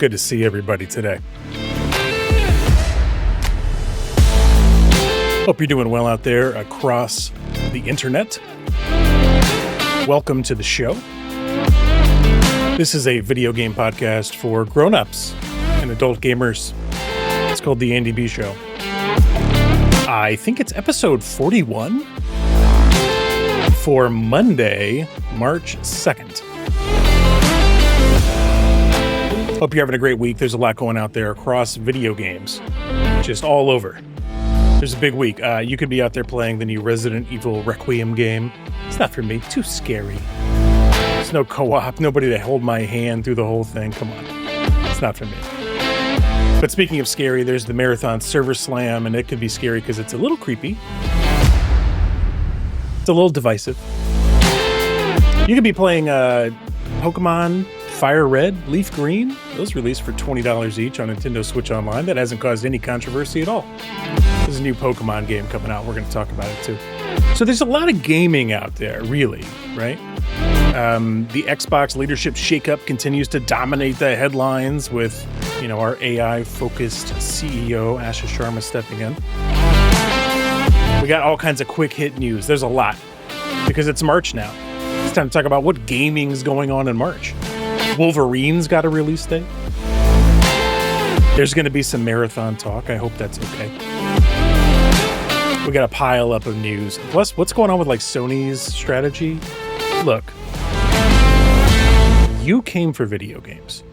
good to see everybody today. Hope you're doing well out there across the internet. Welcome to the show. This is a video game podcast for grown-ups and adult gamers. It's called The Andy B Show. I think it's episode 41 for Monday, March 2nd. Hope you're having a great week. There's a lot going out there across video games, just all over. There's a big week. You could be out there playing the new Resident Evil Requiem game. It's not for me. Too scary. There's no co-op. Nobody to hold my hand through the whole thing. Come on. It's not for me. But speaking of scary, there's the Marathon Server Slam, and it could be scary because it's a little creepy. It's a little divisive. You could be playing Pokemon Fire Red, Leaf Green. Those released for $20 each on Nintendo Switch Online. That hasn't caused any controversy at all. There's a new Pokemon game coming out. We're going to talk about it too. So there's a lot of gaming out there, really, right? The Xbox leadership shakeup continues to dominate the headlines with, our AI-focused CEO, Asha Sharma, stepping in. We got all kinds of quick hit news. There's a lot because it's March now. It's time to talk about what gaming's going on in March. Wolverine's got a release date. There's going to be some marathon talk. I hope that's okay. We got a pile up of news. Plus, what's going on with Sony's strategy? Look, you came for video games,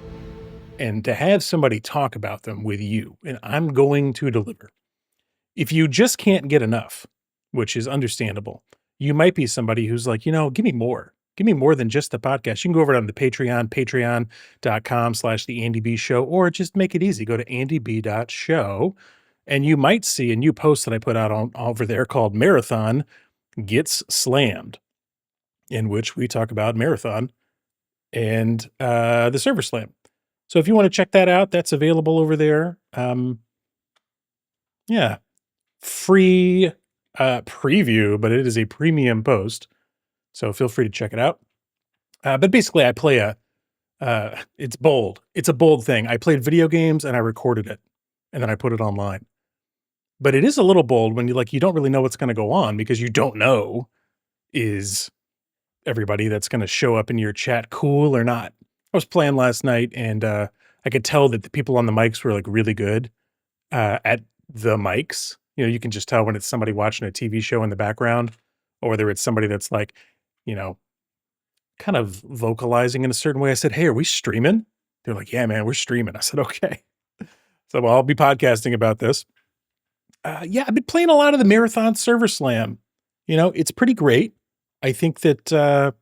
and to have somebody talk about them with you, and I'm going to deliver. If you just can't get enough, which is understandable, you might be somebody who's like, give me more. Give me more than just the podcast. You can go over on the Patreon, patreon.com/theandybshow, or just make it easy. Go to andyb.show, and you might see a new post that I put out over there called Marathon Gets Slammed, in which we talk about Marathon and the Server Slam. So if you want to check that out, that's available over there. Free preview, but it is a premium post. So feel free to check it out. But basically, I play it's bold. It's a bold thing. I played video games and I recorded it, and then I put it online. But it is a little bold when you don't really know what's going to go on because you don't know, is everybody that's going to show up in your chat cool or not. I was playing last night, and I could tell that the people on the mics were really good at the mics. You can just tell when it's somebody watching a TV show in the background, or whether it's somebody that's kind of vocalizing in a certain way. I said, "Hey, are we streaming?" They're like, "Yeah, man, we're streaming." I said, "Okay." So I'll be podcasting about this. I've been playing a lot of the Marathon Server Slam. It's pretty great. I think that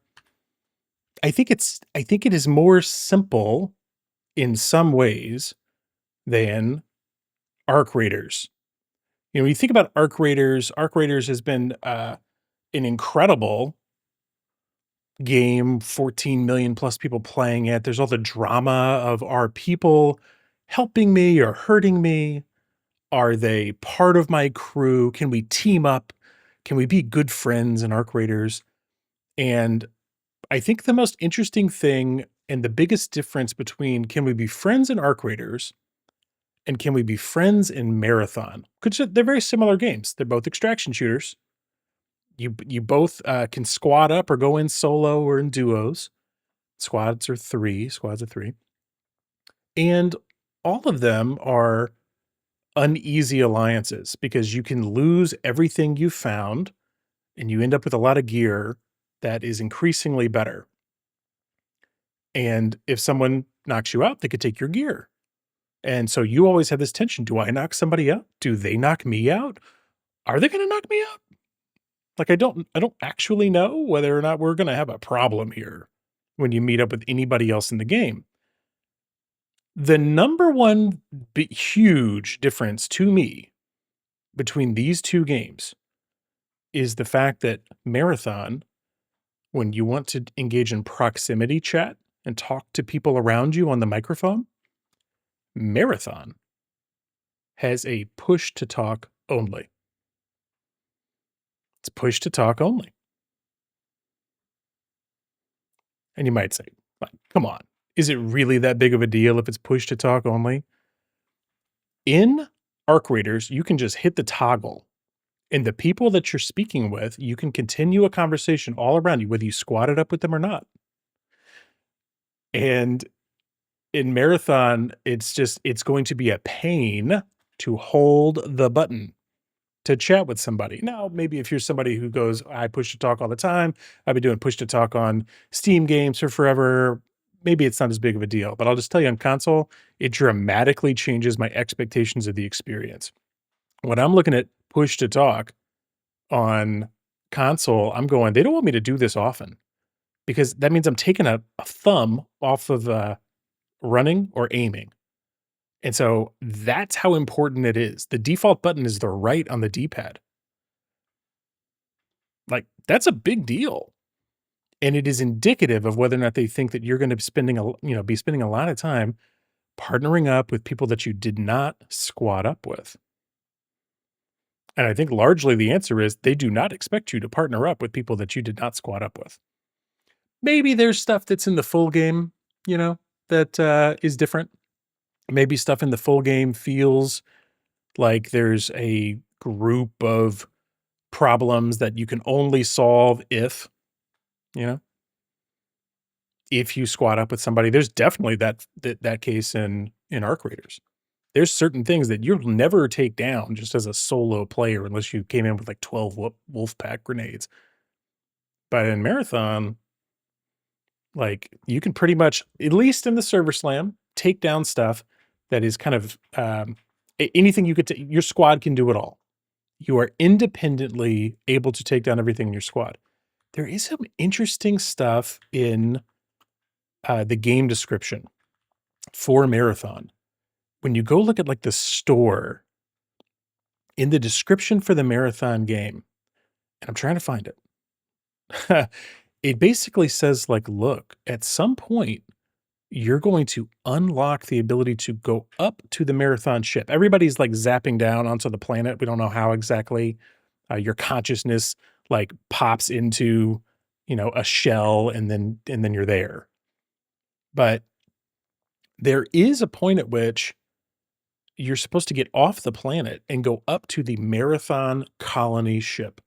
I think it is more simple in some ways than Arc Raiders. When you think about Arc Raiders has been an incredible game, 14 million plus people playing it. There's all the drama of, are people helping me or hurting me? Are they part of my crew? Can we team up? Can we be good friends in Arc Raiders? And I think the most interesting thing and the biggest difference between can we be friends in Arc Raiders and can we be friends in Marathon? Because they're very similar games. They're both extraction shooters. You both can squad up or go in solo or in duos. Squads are three. And all of them are uneasy alliances because you can lose everything you found and you end up with a lot of gear that is increasingly better. And if someone knocks you out, they could take your gear. And so you always have this tension. Do I knock somebody out? Do they knock me out? Are they going to knock me out? I don't actually know whether or not we're going to have a problem here when you meet up with anybody else in the game. The number one huge difference to me between these two games is the fact that Marathon, when you want to engage in proximity chat and talk to people around you on the microphone, Marathon has a push to talk only. It's push to talk only. And you might say, come on, Is it really that big of a deal if it's push to talk only? In Arc Raiders, you can just hit the toggle, and the people that you're speaking with, you can continue a conversation all around you, whether you squatted up with them or not. And in Marathon, it's going to be a pain to hold the button to chat with somebody. Now, maybe if you're somebody who goes, I push to talk all the time, I've been doing push to talk on Steam games for forever, maybe it's not as big of a deal. But I'll just tell you on console, it dramatically changes my expectations of the experience. When I'm looking at push to talk on console, I'm going, they don't want me to do this often because that means I'm taking a thumb off of running or aiming. And so that's how important it is. The default button is the right on the D-pad. Like, that's a big deal. And it is indicative of whether or not they think that you're gonna be spending be spending a lot of time partnering up with people that you did not squad up with. And I think largely the answer is they do not expect you to partner up with people that you did not squad up with. Maybe there's stuff that's in the full game, that, is different. Maybe stuff in the full game feels like there's a group of problems that you can only solve you know, if you squat up with somebody. There's definitely that case in Arc Raiders. There's certain things that you'll never take down just as a solo player unless you came in with like 12 wolf pack grenades. But in Marathon, like you can pretty much, at least in the server slam, take down stuff that is kind of anything you could. Your squad can do it all. You are independently able to take down everything in your squad. There is some interesting stuff in the game description for Marathon. When you go look at like the store in the description for the Marathon game, and I'm trying to find it, it basically says like, look, at some point, you're going to unlock the ability to go up to the Marathon ship. Everybody's like zapping down onto the planet. We don't know how exactly your consciousness like pops into, a shell and then you're there. But there is a point at which you're supposed to get off the planet and go up to the Marathon colony ship.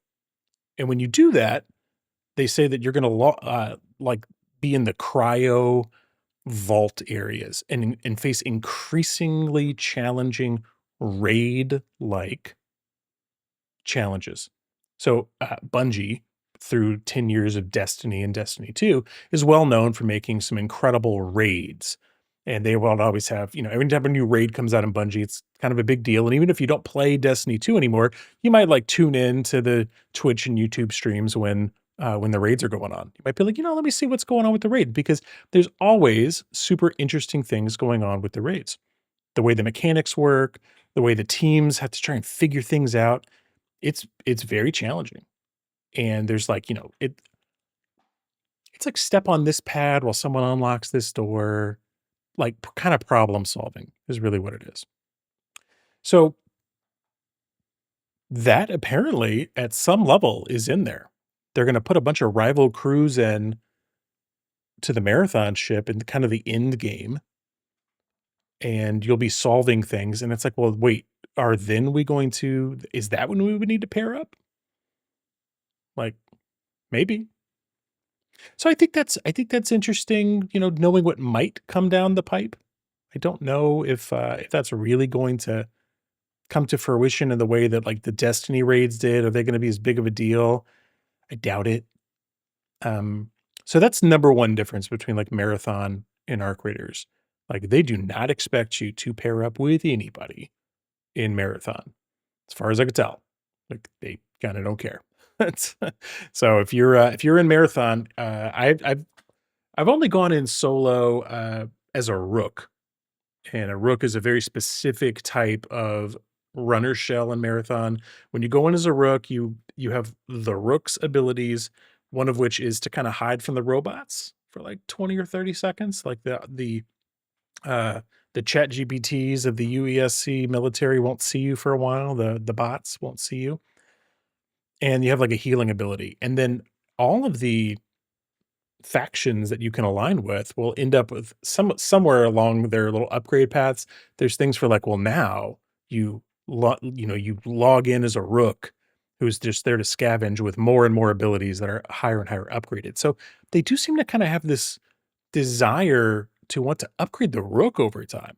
And when you do that, they say that you're going to like be in the cryo vault areas and face increasingly challenging raid like challenges. So Bungie, through 10 years of Destiny and Destiny 2, is well known for making some incredible raids. And they will always have, every time a new raid comes out in Bungie, it's kind of a big deal. And even if you don't play Destiny 2 anymore, you might like tune in to the Twitch and YouTube streams when the raids are going on. You might be like, let me see what's going on with the raid, because there's always super interesting things going on with the raids. The way the mechanics work, the way the teams have to try and figure things out. It's very challenging. And there's like, it's like step on this pad while someone unlocks this door. Like kind of problem solving is really what it is. So that apparently at some level is in there. They're going to put a bunch of rival crews in to the Marathon ship in kind of the end game, and you'll be solving things. And it's like, well, wait, is that when we would need to pair up? Like, maybe. So I think that's interesting, knowing what might come down the pipe. I don't know if that's really going to come to fruition in the way that like the Destiny raids did. Are they going to be as big of a deal? I doubt it. Um, so that's number one difference between like Marathon and Arc Raiders. Like they do not expect you to pair up with anybody in Marathon, as far as I could tell. Like they kind of don't care. That's so if you're in Marathon, I've only gone in solo as a rook, and a rook is a very specific type of runner shell in Marathon. When you go in as a rook, you have the rook's abilities, one of which is to kind of hide from the robots for like 20 or 30 seconds, like uh the chat GPTs of the UESC military won't see you for a while. The bots won't see you. And you have like a healing ability. And then all of the factions that you can align with will end up with somewhere along their little upgrade paths. There's things for like, well, now you log in as a rook who's just there to scavenge with more and more abilities that are higher and higher upgraded. So they do seem to kind of have this desire to want to upgrade the rook over time,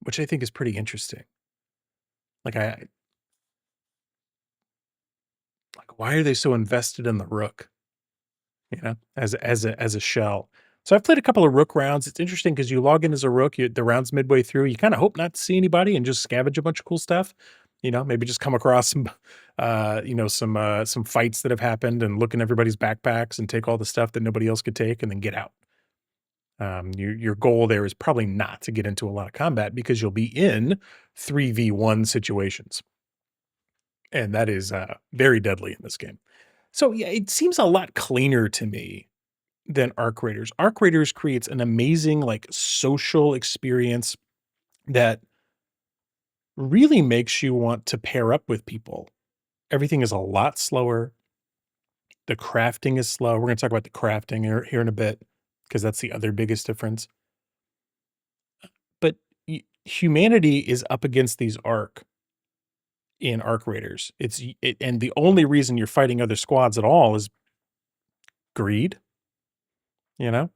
which I think is pretty interesting. Like why are they so invested in the rook? As a shell. So I've played a couple of rook rounds. It's interesting because you log in as a rook, the round's midway through. You kind of hope not to see anybody and just scavenge a bunch of cool stuff. Maybe just come across some fights that have happened and look in everybody's backpacks and take all the stuff that nobody else could take and then get out. Your goal there is probably not to get into a lot of combat because you'll be in 3v1 situations. And that is very deadly in this game. So yeah, it seems a lot cleaner to me than Arc Raiders. Arc Raiders creates an amazing like social experience that really makes you want to pair up with people. Everything is a lot slower. The crafting is slow. We're going to talk about the crafting here in a bit because that's the other biggest difference. But humanity is up against these Arc in Arc Raiders. And the only reason you're fighting other squads at all is greed, you know,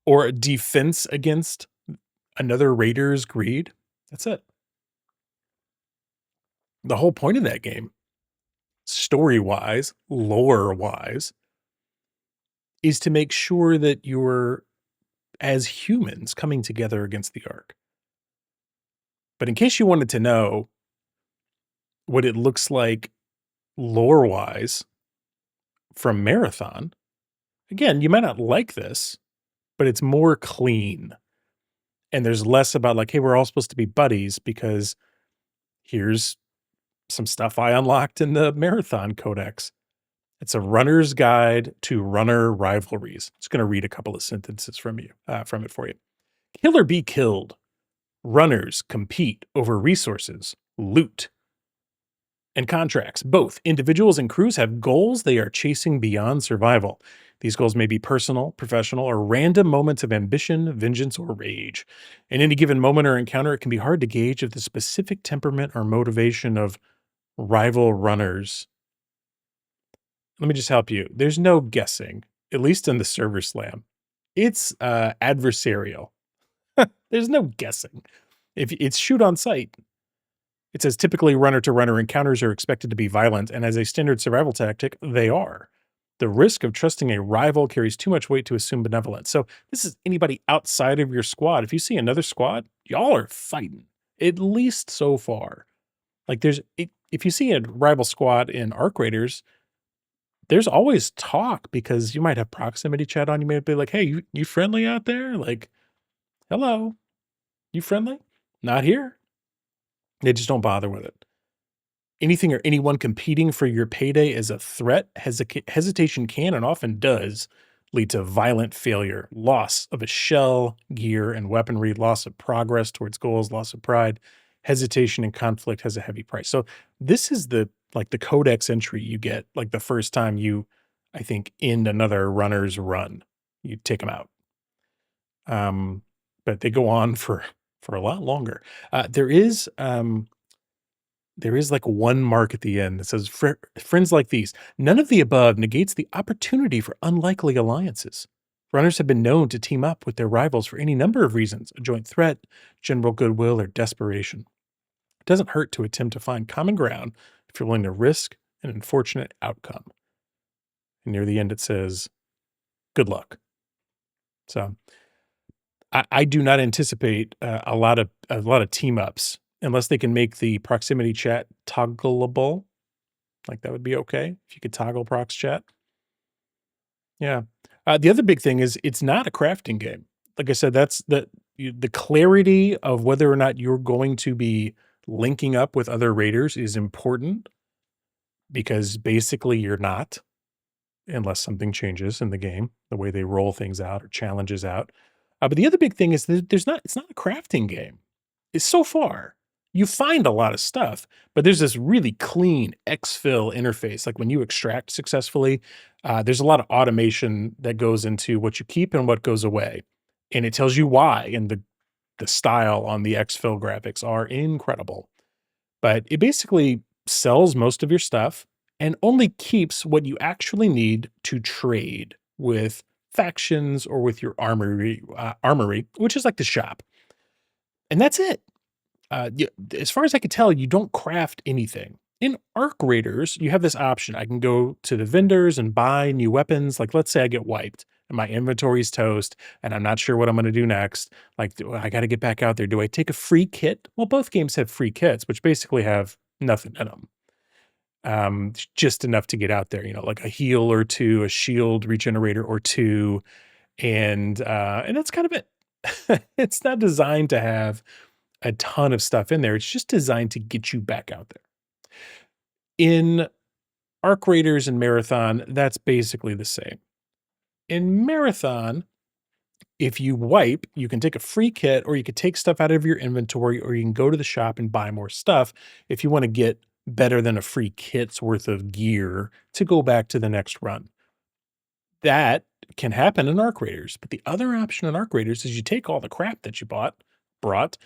or defense against another Raider's greed. That's it. The whole point of that game, story-wise, lore-wise, is to make sure that you're, as humans, coming together against the Ark. But in case you wanted to know what it looks like lore-wise from Marathon, again, you might not like this, but it's more clean. And there's less about like, hey, we're all supposed to be buddies because here's some stuff I unlocked in the Marathon Codex. It's a runner's guide to runner rivalries. I'm just going to read a couple of sentences from it for you. Kill or be killed. Runners compete over resources, loot, and contracts. Both individuals and crews have goals they are chasing beyond survival. These goals may be personal, professional, or random moments of ambition, vengeance, or rage. In any given moment or encounter, it can be hard to gauge if the specific temperament or motivation of rival runners. Let me just help you. There's no guessing, at least in the server slam. It's adversarial. There's no guessing. If it's shoot on sight, it says typically runner to runner encounters are expected to be violent, and as a standard survival tactic, they are. The risk of trusting a rival carries too much weight to assume benevolence. So this is anybody outside of your squad. If you see another squad, y'all are fighting, at least so far. Like if you see a rival squad in Arc Raiders, there's always talk because you might have proximity chat on. You may be like, hey, you friendly out there? Like, hello, you friendly? Not here. They just don't bother with it. Anything or anyone competing for your payday is a threat. Hesitation can and often does lead to violent failure, loss of a shell, gear, and weaponry, loss of progress towards goals, loss of pride. Hesitation and conflict has a heavy price. So this is the codex entry you get like the first time you, I think, end another runner's run. You take them out. But they go on for a lot longer. There is like one mark at the end that says, friends like these. None of the above negates the opportunity for unlikely alliances. Runners have been known to team up with their rivals for any number of reasons, a joint threat, general goodwill, or desperation. It doesn't hurt to attempt to find common ground if you're willing to risk an unfortunate outcome. And near the end, it says, good luck. So I do not anticipate a lot of team ups unless they can make the proximity chat toggleable. Like that would be okay if you could toggle prox chat. Yeah. The other big thing is it's not a crafting game. Like I said, that's the clarity of whether or not you're going to be linking up with other raiders is important because basically you're not, unless something changes in the game, the way they roll things out or challenges out. But the other big thing is that it's not a crafting game. It's so far. You find a lot of stuff, but there's this really clean exfil interface. Like when you extract successfully, There's a lot of automation that goes into what you keep and what goes away, and it tells you why, and the style on the exfil graphics are incredible. But it basically sells most of your stuff and only keeps what you actually need to trade with factions or with your armory, which is like the shop, and that's it. Y As far as I could tell, you don't craft anything. In Arc Raiders, you have this option. I can go to the vendors and buy new weapons. Like, let's say I get wiped and my inventory's toast and I'm not sure what I'm gonna do next. Like, I gotta get back out there. Do I take a free kit? Well, both games have free kits, which basically have nothing in them. Just enough to get out there, like a heal or two, a shield regenerator or two, and that's kind of it. It's not designed to have a ton of stuff in there. It's just designed to get you back out there. In Arc Raiders and Marathon, that's basically the same. In Marathon, if you wipe, you can take a free kit or you could take stuff out of your inventory or you can go to the shop and buy more stuff if you want to get better than a free kit's worth of gear to go back to the next run. That can happen in Arc Raiders, but the other option in Arc Raiders is you take all the crap that you brought,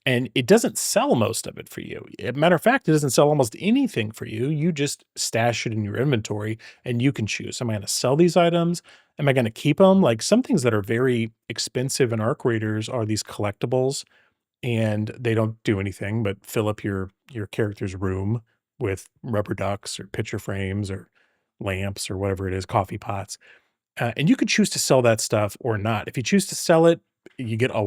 and it doesn't sell most of it for you. Matter of fact, it doesn't sell almost anything for you. You just stash it in your inventory, and you can choose. Am I going to sell these items? Am I going to keep them? Like some things that are very expensive in Arc Raiders are these collectibles, and they don't do anything but fill up your character's room with rubber ducks or picture frames or lamps or whatever it is, coffee pots, and you could choose to sell that stuff or not. If you choose to sell it, you get uh,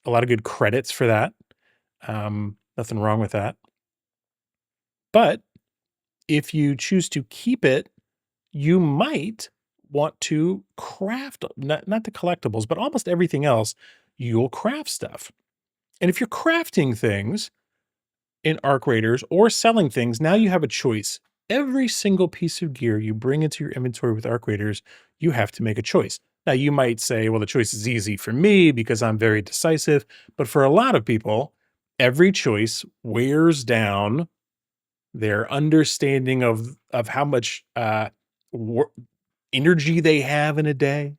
a lot of good credits for that. Nothing wrong with that. But if you choose to keep it, you might want to craft not the collectibles, but almost everything else. You'll craft stuff, and if you're crafting things in Arc Raiders or selling things, now you have a choice. Every single piece of gear you bring into your inventory with Arc Raiders, you have to make a choice. Now, you might say, well, the choice is easy for me because I'm very decisive. But for a lot of people, every choice wears down their understanding of how much wor- energy they have in a day.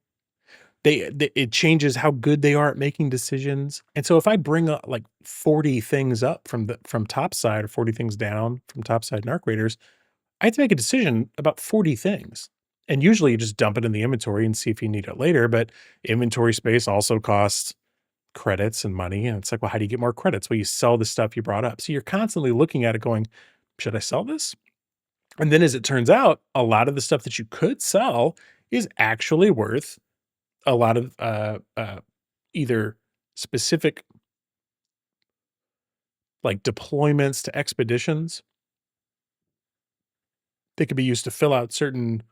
It changes how good they are at making decisions. And so if I bring up like 40 things up from topside or 40 things down from topside in Arc Raiders, I have to make a decision about 40 things. And usually you just dump it in the inventory and see if you need it later. But inventory space also costs credits and money. And it's like, well, how do you get more credits? Well, you sell the stuff you brought up. So you're constantly looking at it going, should I sell this? And then as it turns out, a lot of the stuff that you could sell is actually worth a lot of either specific like deployments to expeditions. They could be used to fill out certain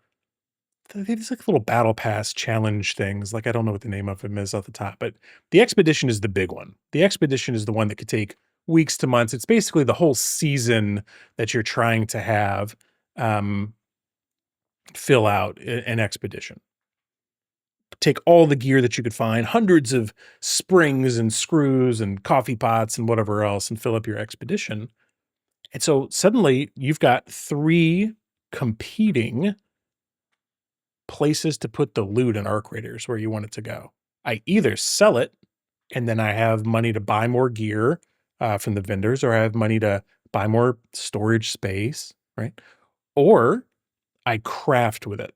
these like little battle pass challenge things. Like I don't know what the name of them is off the top, but the expedition is the big one. The expedition is the one that could take weeks to months. It's basically the whole season that you're trying to have um, fill out an expedition. Take all the gear that you could find, hundreds of springs and screws and coffee pots and whatever else, and fill up your expedition. And so suddenly you've got three competing places to put the loot in Arc Raiders where you want it to go. I either sell it and then I have money to buy more gear from the vendors, or I have money to buy more storage space, right? Or I craft with it.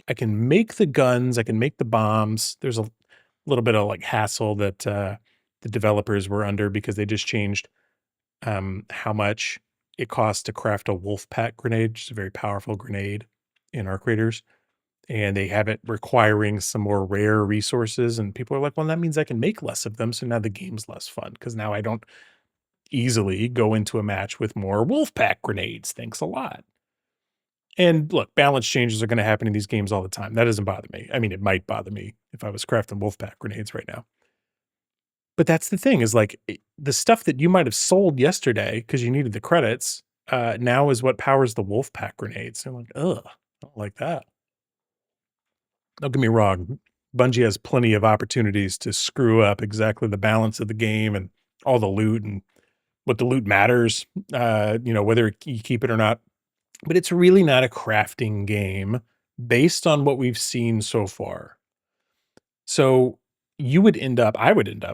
I can make the guns, I can make the bombs. There's a little bit of like hassle that the developers were under because they just changed how much it costs to craft a wolf pack grenade, which is a very powerful grenade in Arc Raiders. And they have it requiring some more rare resources. And people are like, well, that means I can make less of them. So now the game's less fun because now I don't easily go into a match with more wolf pack grenades. Thanks a lot. And look, balance changes are going to happen in these games all the time. That doesn't bother me. I mean, it might bother me if I was crafting wolf pack grenades right now. But that's the thing is like the stuff that you might have sold yesterday because you needed the credits now is what powers the wolf pack grenades. And I'm like, ugh, I don't like that. Don't get me wrong. Bungie has plenty of opportunities to screw up exactly the balance of the game and all the loot and what the loot matters, whether you keep it or not. but it's really not a crafting game based on what we've seen so far. So I would end up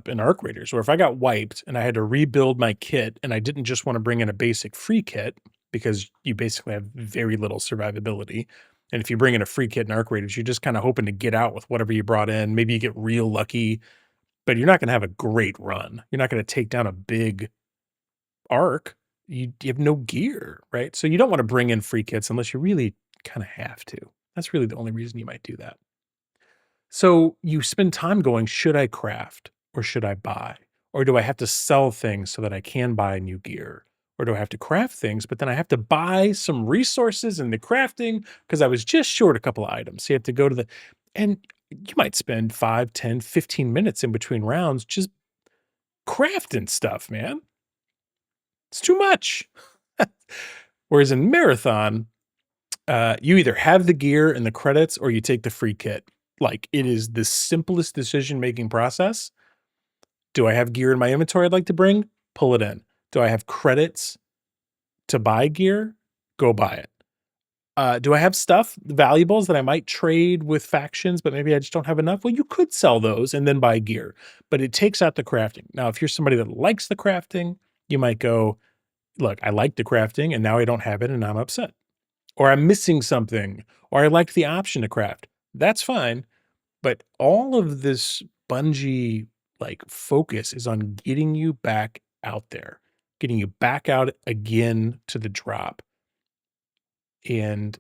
in Arc Raiders, where if I got wiped and I had to rebuild my kit and I didn't just want to bring in a basic free kit because you basically have very little survivability. And if you bring in a free kit in Arc Raiders, you're just kind of hoping to get out with whatever you brought in. Maybe you get real lucky, but you're not going to have a great run. You're not going to take down a big arc. You have no gear, right? So you don't want to bring in free kits unless you really kind of have to. That's really the only reason you might do that. So you spend time going, should I craft or should I buy? Or do I have to sell things so that I can buy new gear? Or do I have to craft things, but then I have to buy some resources in the crafting because I was just short a couple of items. So you have to go to and you might spend 5, 10, 15 minutes in between rounds just crafting stuff, man. It's too much. Whereas in Marathon, you either have the gear and the credits or you take the free kit. Like, it is the simplest decision-making process. Do I have gear in my inventory I'd like to bring? Pull it in. Do I have credits to buy gear? Go buy it. Do I have stuff, valuables that I might trade with factions, but maybe I just don't have enough? Well, you could sell those and then buy gear, but it takes out the crafting. Now, if you're somebody that likes the crafting, you might go, look, I like the crafting and now I don't have it and I'm upset. Or I'm missing something, or I like the option to craft. That's fine. But all of this Bungie like focus is on getting you back out there, getting you back out again to the drop. And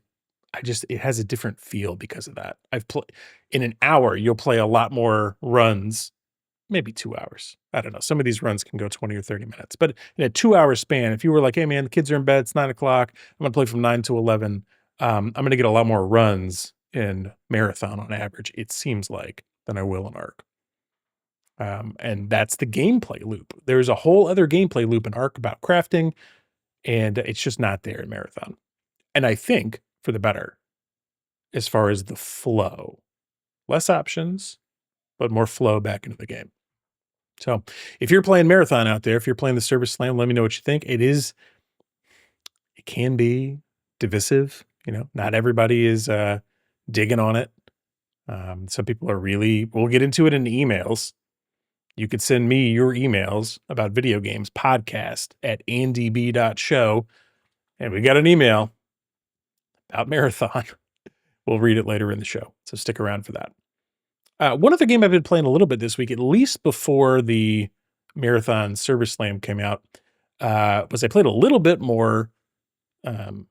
it has a different feel because of that. I've played in an hour, you'll play a lot more runs, maybe 2 hours. I don't know. Some of these runs can go 20 or 30 minutes, but in a 2 hour span, if you were like, hey man, the kids are in bed, it's 9 o'clock, I'm gonna play from 9 to 11. I'm gonna get a lot more runs in Marathon on average, it seems like, than I will in Arc. And that's the gameplay loop. There's a whole other gameplay loop in Arc about crafting, and it's just not there in Marathon. And I think for the better, as far as the flow. Less options, but more flow back into the game. So if you're playing Marathon out there, if you're playing the Service Slam, let me know what you think. It can be divisive. Not everybody is digging on it. Some people are we'll get into it in the emails. You could send me your emails about video games, podcast@andb.show. And we got an email about Marathon. We'll read it later in the show. So stick around for that. One other game I've been playing a little bit this week, at least before the Marathon Service Slam came out, was I played a little bit more of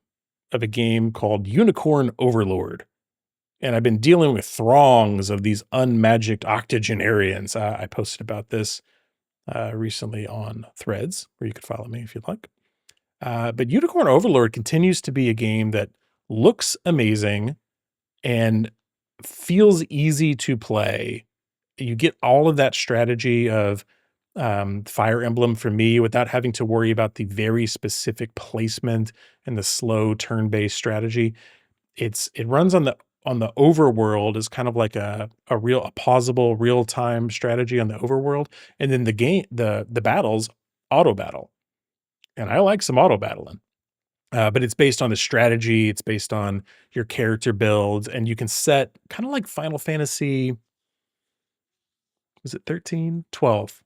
a game called Unicorn Overlord. And I've been dealing with throngs of these unmagicked octogenarians. I posted about this recently on Threads, where you could follow me if you'd like. But Unicorn Overlord continues to be a game that looks amazing and feels easy to play. You get all of that strategy of Fire Emblem for me without having to worry about the very specific placement and the slow turn-based strategy. It runs on the overworld as kind of like a pausable real-time strategy on the overworld, and then the battles auto battle. And I like some auto battling. But it's based on the strategy, it's based on your character builds, and you can set kind of like Final Fantasy, was it 13? 12.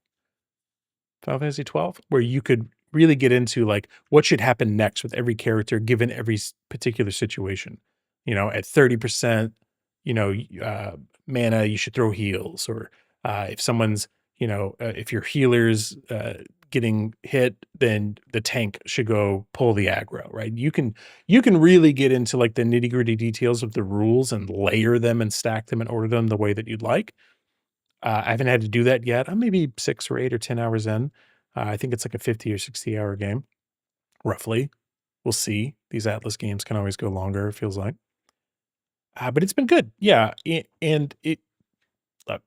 Final Fantasy 12, where you could really get into like what should happen next with every character given every particular situation. At 30%, mana, you should throw heals, or if someone's, if your healer's getting hit, then the tank should go pull the aggro, right? You can really get into like the nitty-gritty details of the rules and layer them and stack them and order them the way that you'd like. I haven't had to do that yet. I'm maybe 6 or 8 or 10 hours in. I think it's like a 50 or 60-hour game, roughly. We'll see. These Atlas games can always go longer, it feels like. But it's been good. Yeah, look,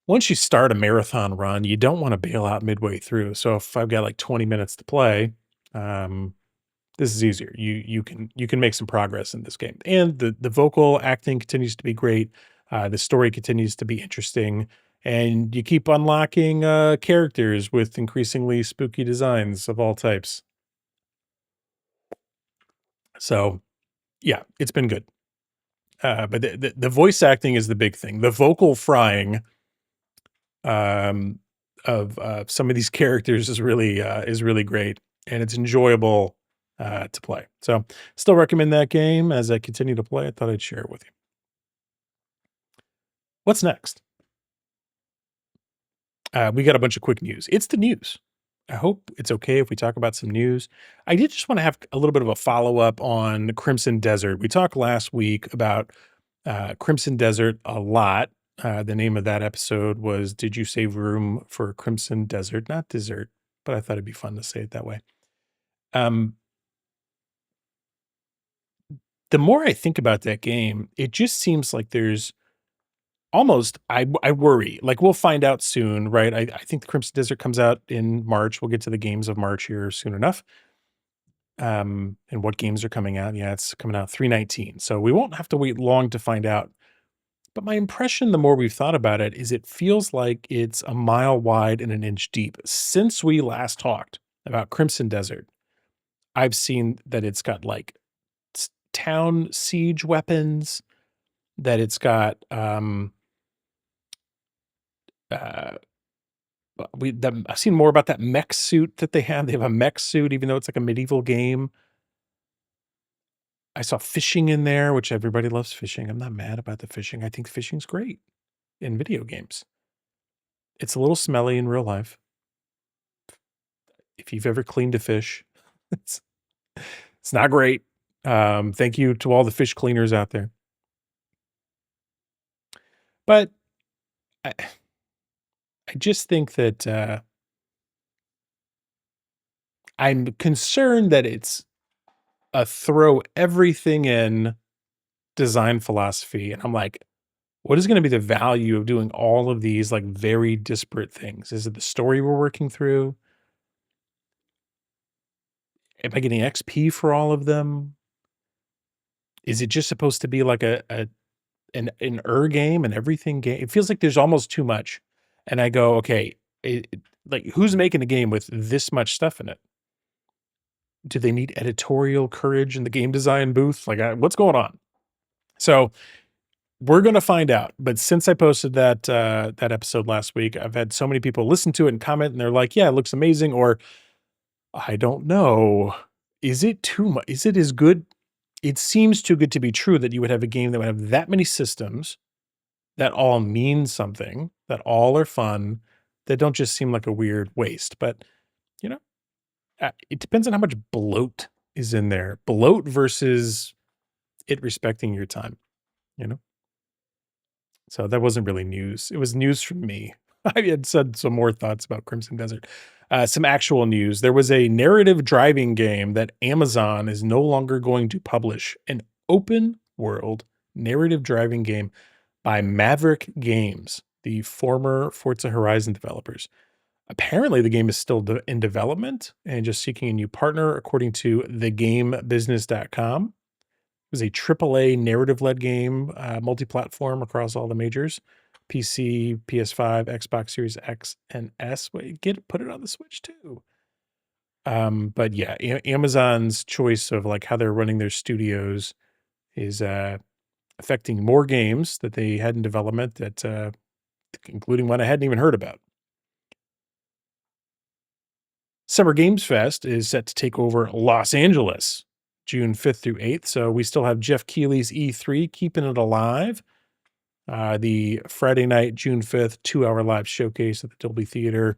once you start a marathon run, you don't wanna bail out midway through. So if I've got, like, 20 minutes to play, this is easier. You can make some progress in this game. And the vocal acting continues to be great. The story continues to be interesting, and you keep unlocking characters with increasingly spooky designs of all types. So yeah, it's been good. But the voice acting is the big thing. The vocal frying um, of some of these characters is really great, and it's enjoyable to play. So, still recommend that game as I continue to play. I thought I'd share it with you. What's next? We got a bunch of quick news. It's the news. I hope it's okay if we talk about some news. I did just want to have a little bit of a follow up on Crimson Desert. We talked last week about Crimson Desert a lot. The name of that episode was "Did You Save Room for Crimson Desert?" Not dessert, but I thought it'd be fun to say it that way. Um, the more I think about that game, it just seems like there's almost I worry, like, we'll find out soon, right? I think the Crimson Desert comes out in March. We'll get to the games of March here soon enough. And what games are coming out? Yeah, it's coming out 3/19, so we won't have to wait long to find out. But my impression, the more we've thought about it, is it feels like it's a mile wide and an inch deep. Since we last talked about Crimson Desert, I've seen that it's got, like, town siege weapons, that it's got, uh I've seen more about that mech suit that they have. They have a mech suit, even though it's like a medieval game. I saw fishing in there, which everybody loves fishing. I'm not mad about the fishing. I think fishing's great in video games. It's a little smelly in real life. If you've ever cleaned a fish, it's it's not great. Thank you to all the fish cleaners out there. But I, I just think that I'm concerned that it's a throw everything in design philosophy. And I'm like, what is going to be the value of doing all of these like very disparate things? Is it the story we're working through? Am I getting XP for all of them? Is it just supposed to be like an game, and everything game? It feels like there's almost too much. And I go, okay, like, who's making a game with this much stuff in it? Do they need editorial courage in the game design booth? Like, what's going on? So we're gonna find out. But since I posted that episode last week, I've had so many people listen to it and comment, and they're like, "Yeah, it looks amazing," or "I don't know. Is it too much? Is it as good?" It seems too good to be true that you would have a game that would have that many systems that all mean something, that all are fun, that don't just seem like a weird waste. But, you know, it depends on how much bloat is in there. Bloat versus it respecting your time, you know? So that wasn't really news. It was news from me. I had said some more thoughts about Crimson Desert. Some actual news. There was a narrative driving game that Amazon is no longer going to publish, an open world narrative driving game by Maverick Games, the former Forza Horizon developers. Apparently, the game is still in development and just seeking a new partner, according to thegamebusiness.com. It was a AAA narrative-led game, multi-platform across all the majors: PC, PS5, Xbox Series X and S. Wait, put it on the Switch too. But yeah, Amazon's choice of like how they're running their studios is affecting more games that they had in development, that including one I hadn't even heard about. Summer Games Fest is set to take over Los Angeles June 5th through 8th. So we still have Jeff Keighley's E3 keeping it alive. The Friday night, June 5th, 2-hour live showcase at the Dolby Theater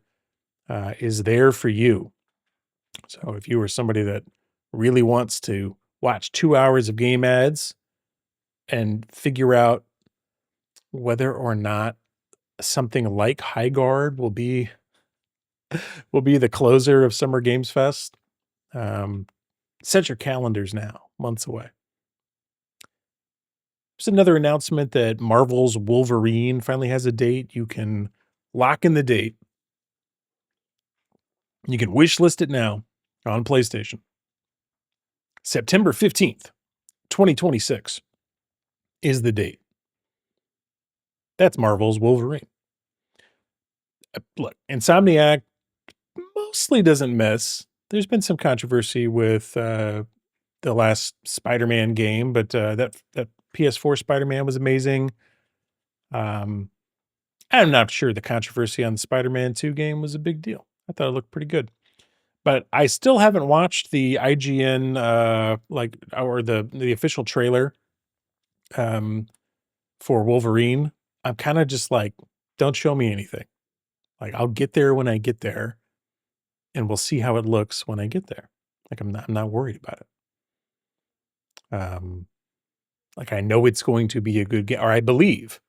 is there for you. So if you are somebody that really wants to watch 2 hours of game ads and figure out whether or not something like High Guard will be the closer of Summer Games Fest, um, set your calendars now, months away. There's another announcement that Marvel's Wolverine finally has a date. You can lock in the date. You can wish list it now on PlayStation. September 15th, 2026 is the date. That's Marvel's Wolverine. Look, Insomniac mostly doesn't miss. There's been some controversy with the last Spider-Man game, but that PS4 Spider-Man was amazing. Um, I'm not sure the controversy on the Spider-Man 2 game was a big deal. I thought it looked pretty good. But I still haven't watched the IGN, like, or the official trailer, um, for Wolverine. I'm kinda just like, "Don't show me anything." Like, I'll get there when I get there, and we'll see how it looks when I get there. Like, I'm not worried about it. Um, like, I know it's going to be a good game, or I believe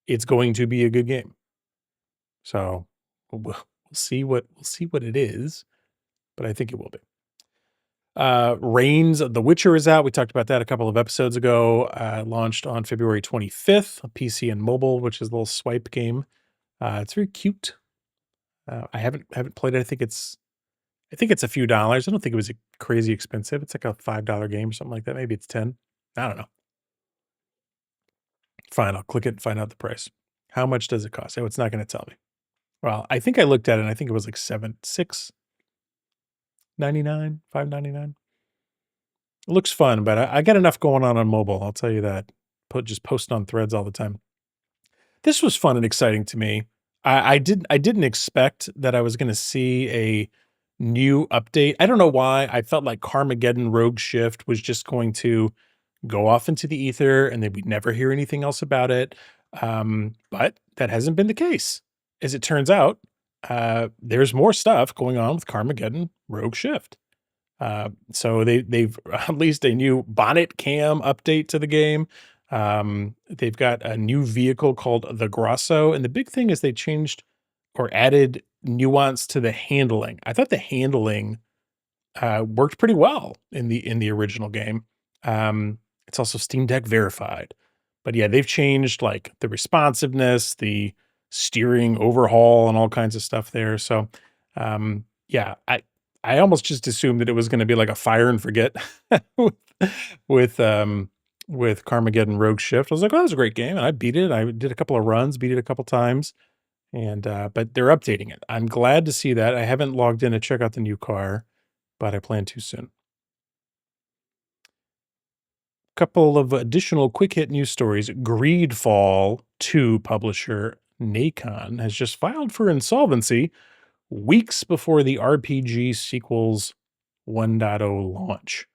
it's going to be a good game. So, we'll see what it is, but I think it will be. Reigns, The Witcher is out. We talked about that a couple of episodes ago. Launched on February 25th, on PC and mobile, which is a little swipe game. It's very cute. I haven't played it. I think it's a few dollars. I don't think it was crazy expensive. It's like a $5 game or something like that. Maybe it's 10. I don't know. Fine, I'll click it and find out the price. How much does it cost? Oh, it's not going to tell me. Well, I think I looked at it and I think it was like 6.99, 5.99. It looks fun, but I got enough going on mobile. I'll tell you that. Just post on threads all the time. This was fun and exciting to me. I didn't expect that I was going to see a new update. I don't know why. I felt like Carmageddon Rogue Shift was just going to go off into the ether and then we'd never hear anything else about it. But that hasn't been the case. As it turns out, there's more stuff going on with Carmageddon Rogue Shift. So they've released a new bonnet cam update to the game. They've got a new vehicle called the Grosso, and the big thing is they changed or added nuance to the handling. I thought the handling worked pretty well in the original game. It's also Steam Deck verified, but yeah, they've changed like the responsiveness, the steering overhaul, and all kinds of stuff there. So, yeah, I almost just assumed that it was going to be like a fire and forget with with, um with Carmageddon Rogue Shift. I was like, oh, that was a great game, and I beat it. I did a couple of runs, beat it a couple times, and but they're updating it. I'm glad to see that. I haven't logged in to check out the new car, but I plan to soon. Couple of additional quick hit news stories. Greedfall 2 publisher Nacon has just filed for insolvency weeks before the RPG sequels 1.0 launch.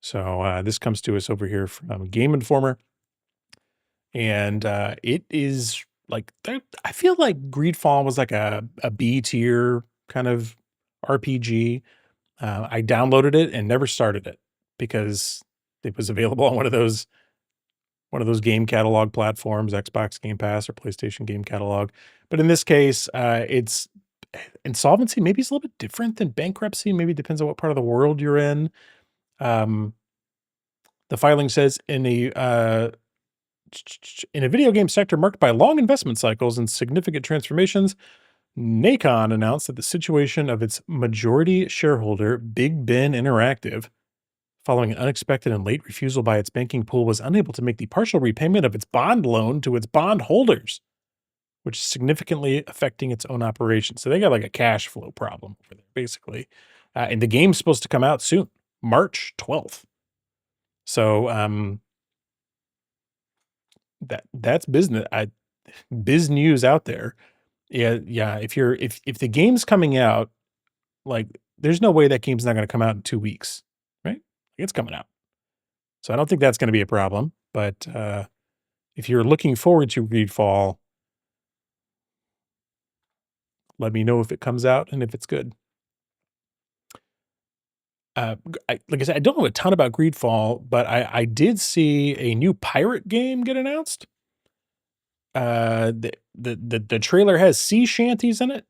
So this comes to us over here from Game Informer, and it is like I feel like Greedfall was like a B tier kind of RPG. I downloaded it and never started it because it was available on one of those game catalog platforms, Xbox Game Pass or PlayStation Game Catalog. But in this case, it's insolvency. Maybe it's a little bit different than bankruptcy. Maybe it depends on what part of the world you're in. Um, the filing says in a video game sector marked by long investment cycles and significant transformations, Nacon announced that the situation of its majority shareholder, Big Ben Interactive, following an unexpected and late refusal by its banking pool, was unable to make the partial repayment of its bond loan to its bondholders, which is significantly affecting its own operations. So they got like a cash flow problem over there, basically. And the game's supposed to come out soon, March 12th. So that's business. Biz news out there. Yeah, yeah. If the game's coming out, like, there's no way that game's not going to come out in 2 weeks, right? It's coming out. So I don't think that's going to be a problem. But if you're looking forward to Greedfall, let me know if it comes out and if it's good. Like I said, I don't know a ton about Greedfall, but I did see a new pirate game get announced. The trailer has sea shanties in it.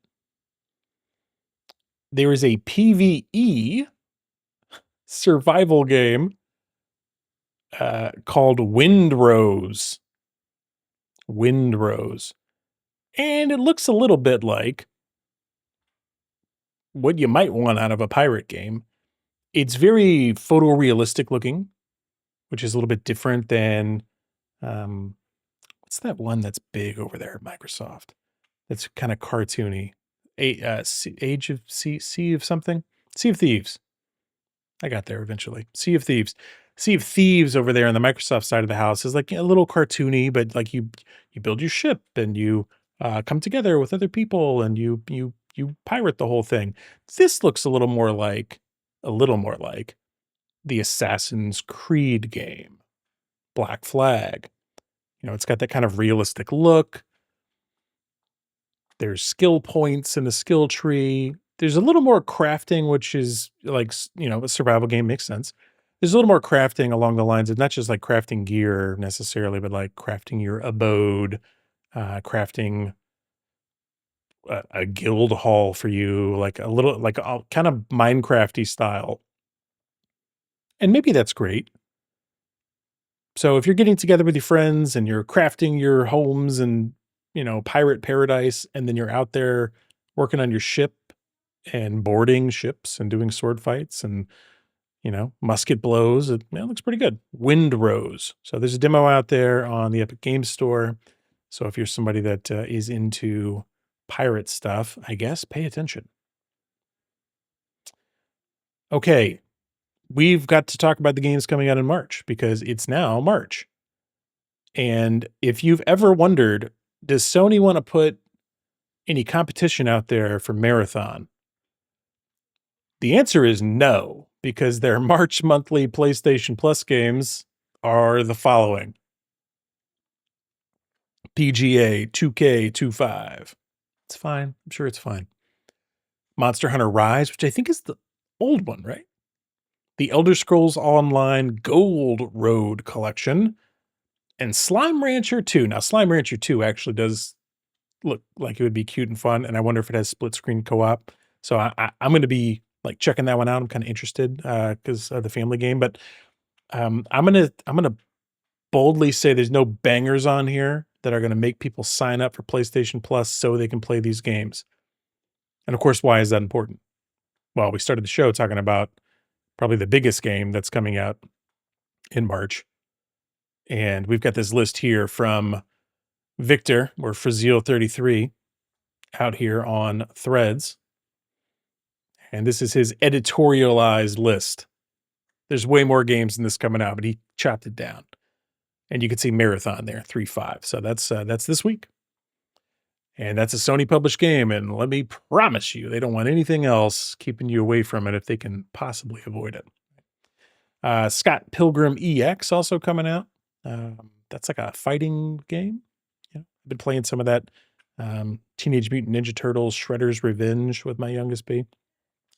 There is a PvE survival game called Windrose. Windrose. And it looks a little bit like what you might want out of a pirate game. It's very photorealistic looking, which is a little bit different than what's that one that's big over there at Microsoft? That's kind of cartoony. Age of Sea of something? Sea of Thieves. I got there eventually. Sea of Thieves. Sea of Thieves over there on the Microsoft side of the house is like a little cartoony, but like you build your ship and you come together with other people and you pirate the whole thing. This looks a little more like the Assassin's Creed game, Black Flag. It's got that kind of realistic look. There's skill points in the skill tree. There's a little more crafting, which is like, a survival game makes sense. There's a little more crafting along the lines of not just like crafting gear necessarily, but like crafting your abode, crafting a guild hall for you, like a little, like a kind of Minecrafty style. And maybe that's great. So if you're getting together with your friends and you're crafting your homes and, pirate paradise, and then you're out there working on your ship and boarding ships and doing sword fights and, musket blows, it looks pretty good. Wind Rose. So there's a demo out there on the Epic Games Store. So if you're somebody that is into pirate stuff, I guess pay attention. Okay, we've got to talk about the games coming out in March because it's now March. And if you've ever wondered, does Sony want to put any competition out there for Marathon? The answer is no, because their March monthly PlayStation Plus games are the following: PGA 2K25. It's fine. I'm sure it's fine. Monster Hunter Rise, which I think is the old one, right? The Elder Scrolls Online Gold Road Collection, and Slime Rancher 2. Now, Slime Rancher 2 actually does look like it would be cute and fun, and I wonder if it has split screen co-op. So I'm going to be like checking that one out. I'm kind of interested because of the family game, but I'm gonna boldly say there's no bangers on here that are going to make people sign up for PlayStation Plus so they can play these games. And of course, why is that important? Well, we started the show talking about probably the biggest game that's coming out in March. And we've got this list here from Victor or Frazil33 out here on Threads. And this is his editorialized list. There's way more games than this coming out, but he chopped it down. And you can see Marathon there, 3.5. So that's this week. And that's a Sony published game. And let me promise you, they don't want anything else keeping you away from it if they can possibly avoid it. Scott Pilgrim EX also coming out. That's like a fighting game. Yeah, I've been playing some of that Teenage Mutant Ninja Turtles Shredder's Revenge with my youngest babe.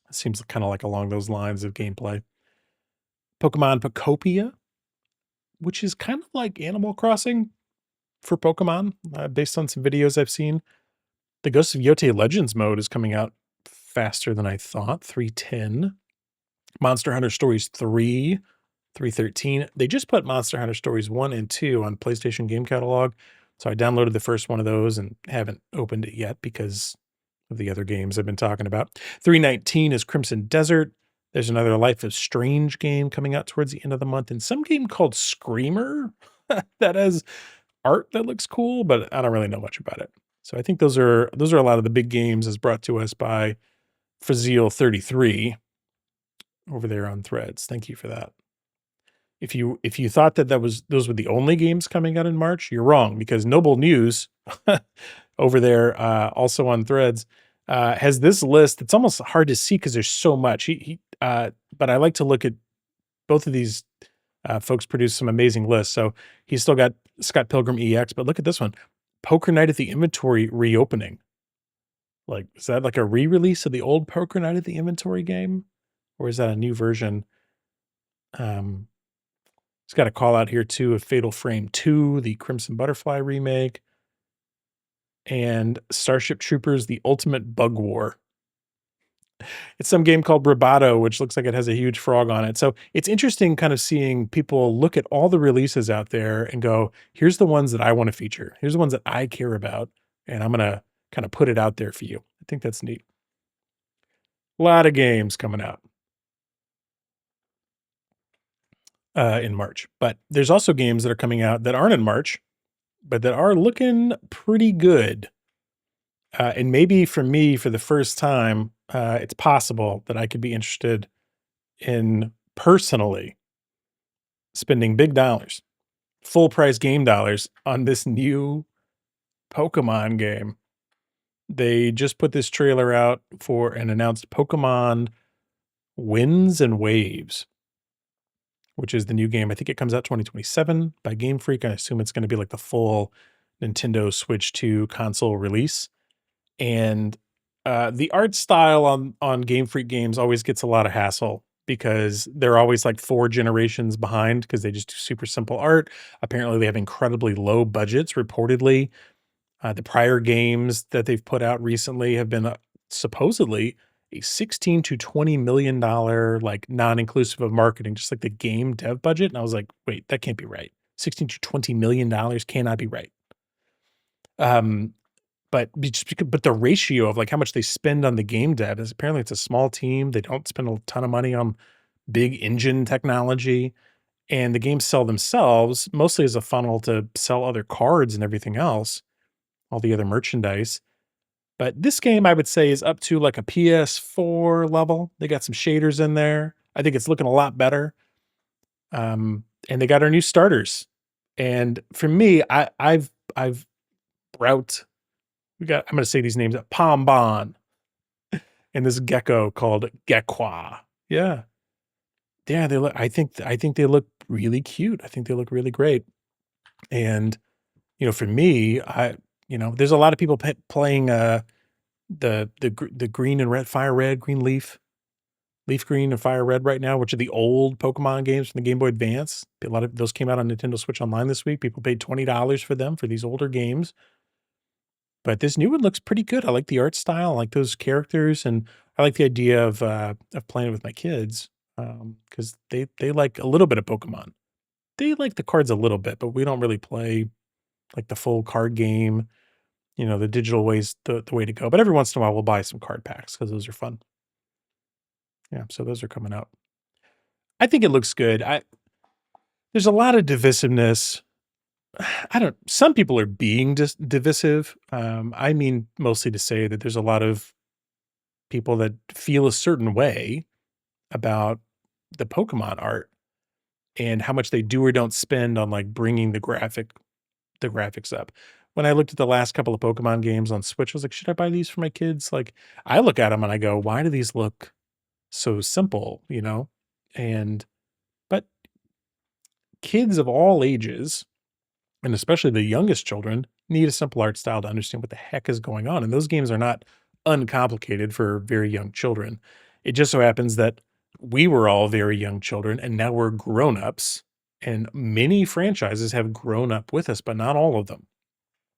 It seems kind of like along those lines of gameplay. Pokemon Pocopia, which is kind of like Animal Crossing for Pokemon, based on some videos I've seen. The Ghost of Yote Legends mode is coming out faster than I thought, 310. Monster Hunter Stories 3, 313. They just put Monster Hunter Stories 1 and 2 on PlayStation Game Catalog, so I downloaded the first one of those and haven't opened it yet because of the other games I've been talking about. 319 is Crimson Desert. There's another Life is Strange game coming out towards the end of the month, and some game called Screamer that has art that looks cool, but I don't really know much about it. So I think those are a lot of the big games as brought to us by Frazil33 over there on Threads. Thank you for that. If you thought that those were the only games coming out in March, you're wrong, because Noble News over there also on Threads has this list. It's almost hard to see because there's so much. But I like to look at both of these folks produce some amazing lists. So he's still got Scott Pilgrim EX, but look at this one. Poker Night at the Inventory reopening. Like, is that like a re-release of the old Poker Night at the Inventory game? Or is that a new version? It's got a call out here too of Fatal Frame 2, the Crimson Butterfly remake, and Starship Troopers, the Ultimate Bug War. It's some game called Bravado, which looks like it has a huge frog on it. So it's interesting kind of seeing people look at all the releases out there and go, here's the ones that I want to feature. Here's the ones that I care about. And I'm going to kind of put it out there for you. I think that's neat. A lot of games coming out in March. But there's also games that are coming out that aren't in March, but that are looking pretty good. And maybe for me, for the first time, it's possible that I could be interested in personally spending big dollars, full price game dollars on this new Pokemon game. They just put this trailer out for an announced Pokemon Winds and Waves, which is the new game. I think it comes out 2027 by Game Freak. I assume it's going to be like the full Nintendo Switch 2 console release. And the art style on Game Freak games always gets a lot of hassle because they're always like 4 generations behind because they just do super simple art. Apparently, they have incredibly low budgets, reportedly. The prior games that they've put out recently have been supposedly a 16 to $20 million, like non-inclusive of marketing, just like the game dev budget. And I was like, wait, that can't be right. 16 to $20 million cannot be right. But the ratio of like how much they spend on the game dev is apparently it's a small team. They don't spend a ton of money on big engine technology, and the games sell themselves mostly as a funnel to sell other cards and everything else, all the other merchandise. But this game, I would say, is up to like a PS4 level. They got some shaders in there. I think it's looking a lot better. And they got our new starters. And for me, I've Brout. I'm gonna say these names: Pombon and this gecko called Gekwa. Yeah, yeah. They look. I think they look really cute. I think they look really great. And for me, there's a lot of people playing the green and red, fire red, green leaf, leaf green and fire red right now, which are the old Pokemon games from the Game Boy Advance. A lot of those came out on Nintendo Switch Online this week. People paid $20 for them for these older games. But this new one looks pretty good. I like the art style, I like those characters, and I like the idea of playing it with my kids, because they like a little bit of Pokemon. They like the cards a little bit, but we don't really play, like, the full card game. The digital way's the way to go, but every once in a while, we'll buy some card packs because those are fun. Yeah, so those are coming out. I think it looks good. I There's a lot of divisiveness. I don't Some people are being divisive. I mean, mostly to say that there's a lot of people that feel a certain way about the Pokemon art and how much they do or don't spend on like bringing the graphics up. When I looked at the last couple of Pokemon games on Switch, I was like, should I buy these for my kids? Like, I look at them and I go, why do these look so simple? And but kids of all ages, and especially the youngest children, need a simple art style to understand what the heck is going on. And those games are not uncomplicated for very young children. It just so happens that we were all very young children and now we're grown-ups, and many franchises have grown up with us, but not all of them.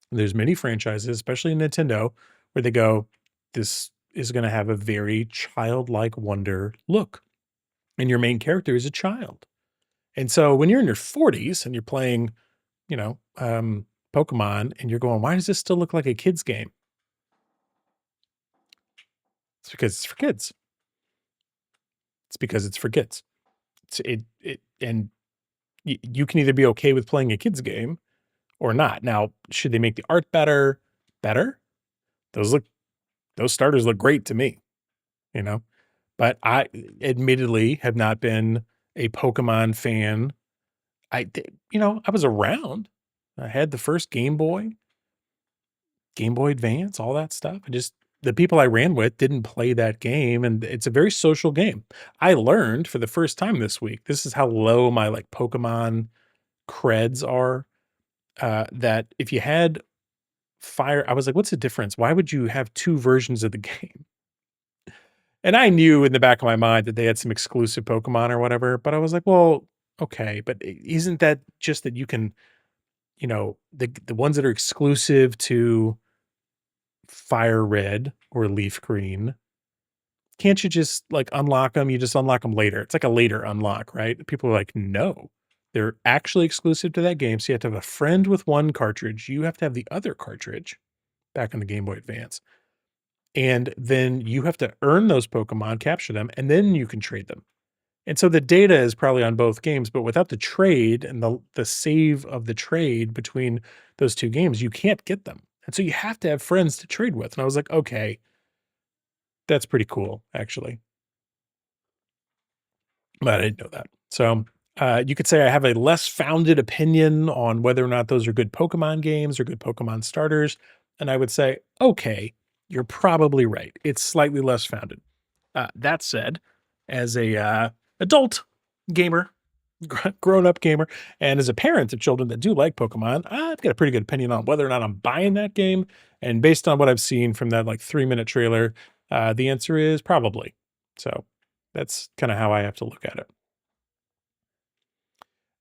There's many franchises, especially in Nintendo, where they go, this is going to have a very childlike wonder look. And your main character is a child. And so when you're in your 40s and you're playing Pokemon, and you're going, why does this still look like a kid's game? It's because it's for kids. It's because it's for kids. And you can either be okay with playing a kid's game or not. Now, should they make the art better? Better? Those look those starters look great to me, you know. But I admittedly have not been a Pokemon fan. I was around. I had the first Game Boy Advance, all that stuff. The people I ran with didn't play that game, and it's a very social game. I learned for the first time this week, this is how low my like Pokemon creds are. That if you had fire, I was like, what's the difference? Why would you have two versions of the game? And I knew in the back of my mind that they had some exclusive Pokemon or whatever, but I was like, well, okay, but isn't that just that you can, the ones that are exclusive to Fire Red or Leaf Green, can't you just like unlock them? You just unlock them later. It's like a later unlock, right? People are like, no, they're actually exclusive to that game. So you have to have a friend with one cartridge. You have to have the other cartridge back in the Game Boy Advance. And then you have to earn those Pokemon, capture them, and then you can trade them. And so the data is probably on both games, but without the trade and the save of the trade between those two games, you can't get them. And so you have to have friends to trade with. And I was like, okay, that's pretty cool, actually. but I didn't know that. So, you could say I have a less founded opinion on whether or not those are good Pokemon games or good Pokemon starters, and I would say, "Okay, you're probably right. It's slightly less founded." That said, as a, adult gamer, grown-up gamer, and as a parent of children that do like Pokemon, I've got a pretty good opinion on whether or not I'm buying that game, and based on what I've seen from that, like, 3-minute trailer, the answer is probably. So, that's kinda how I have to look at it.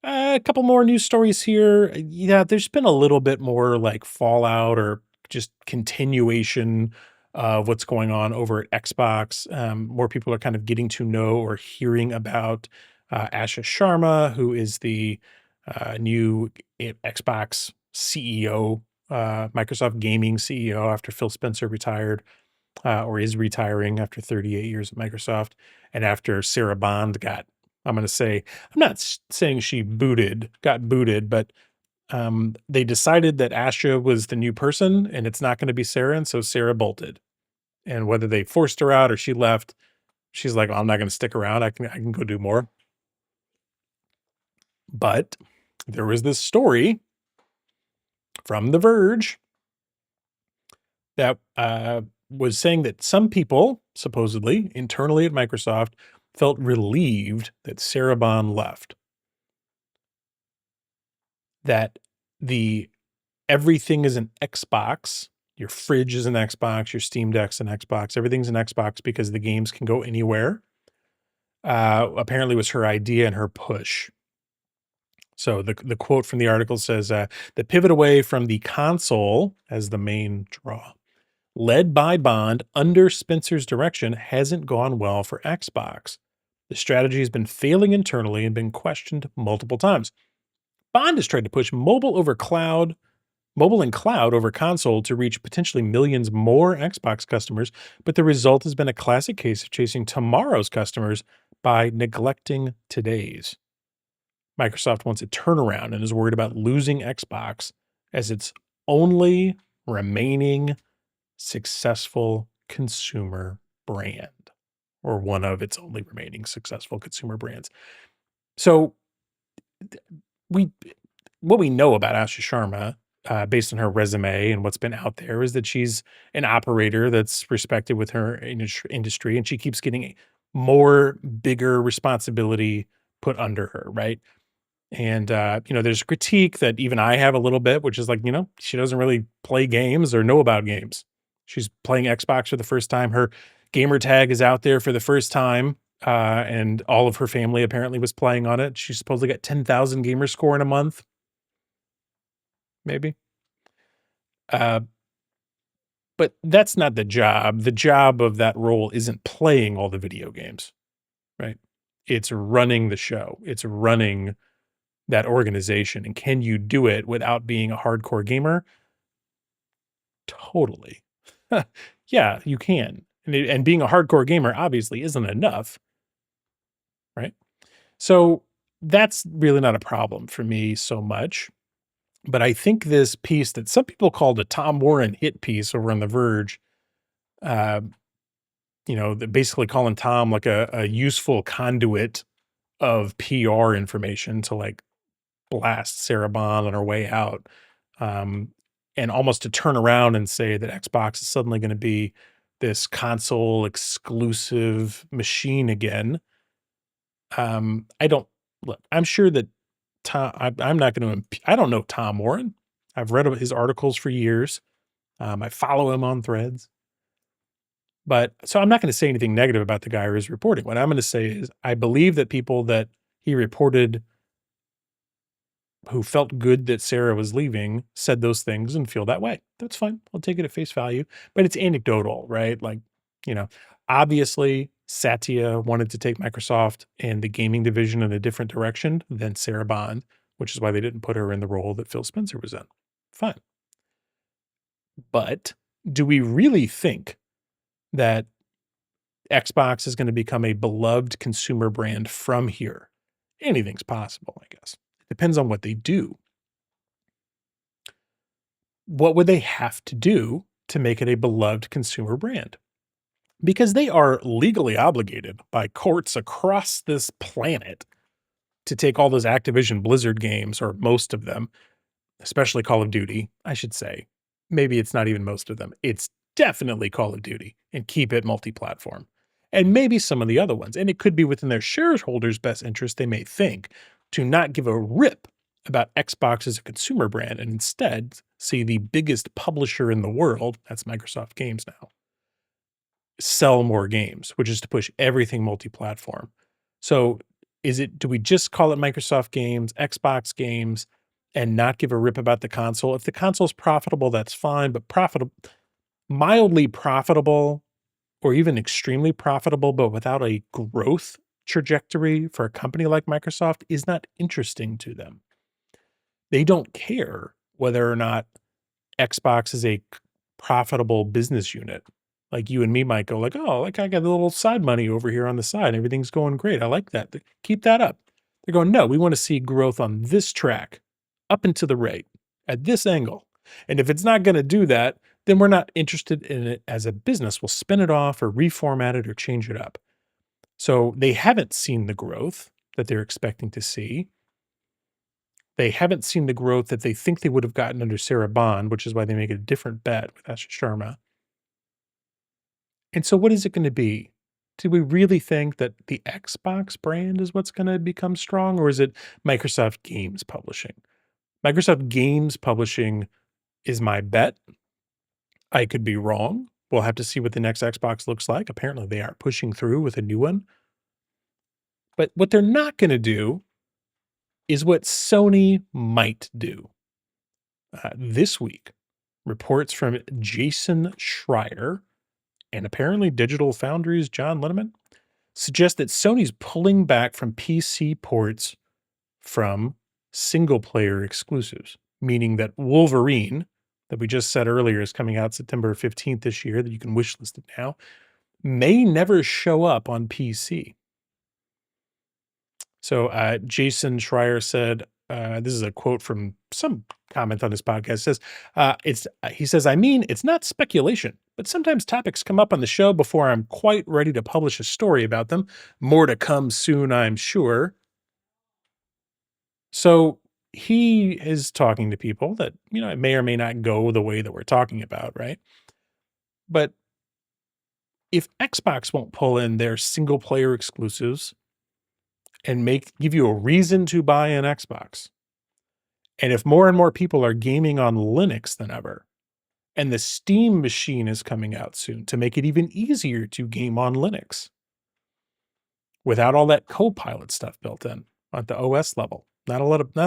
A couple more news stories here. Yeah, there's been a little bit more like fallout or just continuation of what's going on over at Xbox. More people are kind of getting to know or hearing about Asha Sharma, who is the new Xbox CEO, Microsoft Gaming CEO after Phil Spencer retired or is retiring after 38 years at Microsoft, and after Sarah Bond got, I'm going to say, I'm not saying she got booted, but they decided that Asha was the new person, and it's not going to be Sarah, and so Sarah bolted. And whether they forced her out or she left, she's like, "Well, I'm not going to stick around. I can go do more." But there was this story from The Verge that was saying that some people, supposedly internally at Microsoft, felt relieved that Sarah Bond left. That the everything is an Xbox. Your fridge is an Xbox. Your Steam Deck's an Xbox. Everything's an Xbox because the games can go anywhere. Apparently, was her idea and her push. So the quote from the article says, "The pivot away from the console as the main draw, led by Bond under Spencer's direction, hasn't gone well for Xbox. The strategy has been failing internally and been questioned multiple times. Bond has tried to push mobile and cloud over console to reach potentially millions more Xbox customers, but the result has been a classic case of chasing tomorrow's customers by neglecting today's. Microsoft wants a turnaround and is worried about losing Xbox as its only remaining successful consumer brand, or one of its only remaining successful consumer brands." So we what we know about Asha Sharma, based on her resume and what's been out there, is that she's an operator that's respected with her industry, and she keeps getting more bigger responsibility put under her, right? And there's critique that even I have a little bit, which is like, she doesn't really play games or know about games. She's playing Xbox for the first time. Her gamer tag is out there for the first time. And all of her family apparently was playing on it. She supposedly got 10,000 gamer score in a month, maybe. Uh, but that's not the job. The job of that role isn't playing all the video games, right? It's running the show. It's running that organization. And can you do it without being a hardcore gamer? Totally. Yeah, you can. And being a hardcore gamer obviously isn't enough, right? So that's really not a problem for me so much. But I think this piece that some people called a Tom Warren hit piece over on The Verge, uh, basically calling Tom like a useful conduit of PR information to like blast Sarah Bond on her way out, um, and almost to turn around and say that Xbox is suddenly going to be this console exclusive machine again. I don't look. I'm sure that I'm not going to. I don't know Tom Warren. I've read his articles for years. I follow him on Threads, but so I'm not going to say anything negative about the guy or his reporting. What I'm going to say is I believe that people that he reported who felt good that Sarah was leaving said those things and feel that way. That's fine. I'll take it at face value, but it's anecdotal, right? Like, you know, obviously Satya wanted to take Microsoft and the gaming division in a different direction than Sarah Bond, which is why they didn't put her in the role that Phil Spencer was in. Fine. But do we really think that Xbox is going to become a beloved consumer brand from here? Anything's possible, I guess. It depends on what they do. What would they have to do to make it a beloved consumer brand? because they are legally obligated by courts across this planet to take all those Activision Blizzard games, or most of them, especially Call of Duty, I should say. Maybe it's not even most of them. It's definitely Call of Duty, and keep it multi-platform. And maybe some of the other ones. And it could be within their shareholders' best interest, they may think, to not give a rip about Xbox as a consumer brand and instead see the biggest publisher in the world, that's Microsoft Games now, sell more games, which is to push everything multi-platform. So do we just call it Microsoft Games, Xbox Games, and not give a rip about the console? If the console's profitable, that's fine, but mildly profitable or even extremely profitable, but without a growth trajectory for a company like Microsoft is not interesting to them. They don't care whether or not Xbox is a profitable business unit. Like you and me might go like, "Oh, like I got a little side money over here on the side. Everything's going great. I like that. Keep that up." They're going, "No, we want to see growth on this track, up and to the right, at this angle. And if it's not going to do that, then we're not interested in it as a business. We'll spin it off or reformat it or change it up." So they haven't seen the growth that they're expecting to see. They haven't seen the growth that they think they would have gotten under Sarah Bond, which is why they make a different bet with Ashish Sharma. And so what is it gonna be? Do we really think that the Xbox brand is what's gonna become strong, or is it Microsoft Games Publishing? Microsoft Games Publishing is my bet. I could be wrong. We'll have to see what the next Xbox looks like. Apparently, they are pushing through with a new one. But what they're not gonna do is what Sony might do. This week, reports from Jason Schreier and apparently Digital Foundry's John Linneman suggest that Sony's pulling back from PC ports from single player exclusives, meaning that Wolverine, that we just said earlier is coming out September 15th this year, that you can wishlist it now, may never show up on PC. So Jason Schreier said, this is a quote from some comment on this podcast. It says, he says, "I mean, it's not speculation, but sometimes topics come up on the show before I'm quite ready to publish a story about them. More to come soon, I'm sure." So he is talking to people that, it may or may not go the way that we're talking about, right? But if Xbox won't pull in their single player exclusives and give you a reason to buy an Xbox, and if more and more people are gaming on Linux than ever, and the Steam machine is coming out soon to make it even easier to game on Linux without all that Copilot stuff built in at the OS level. Not a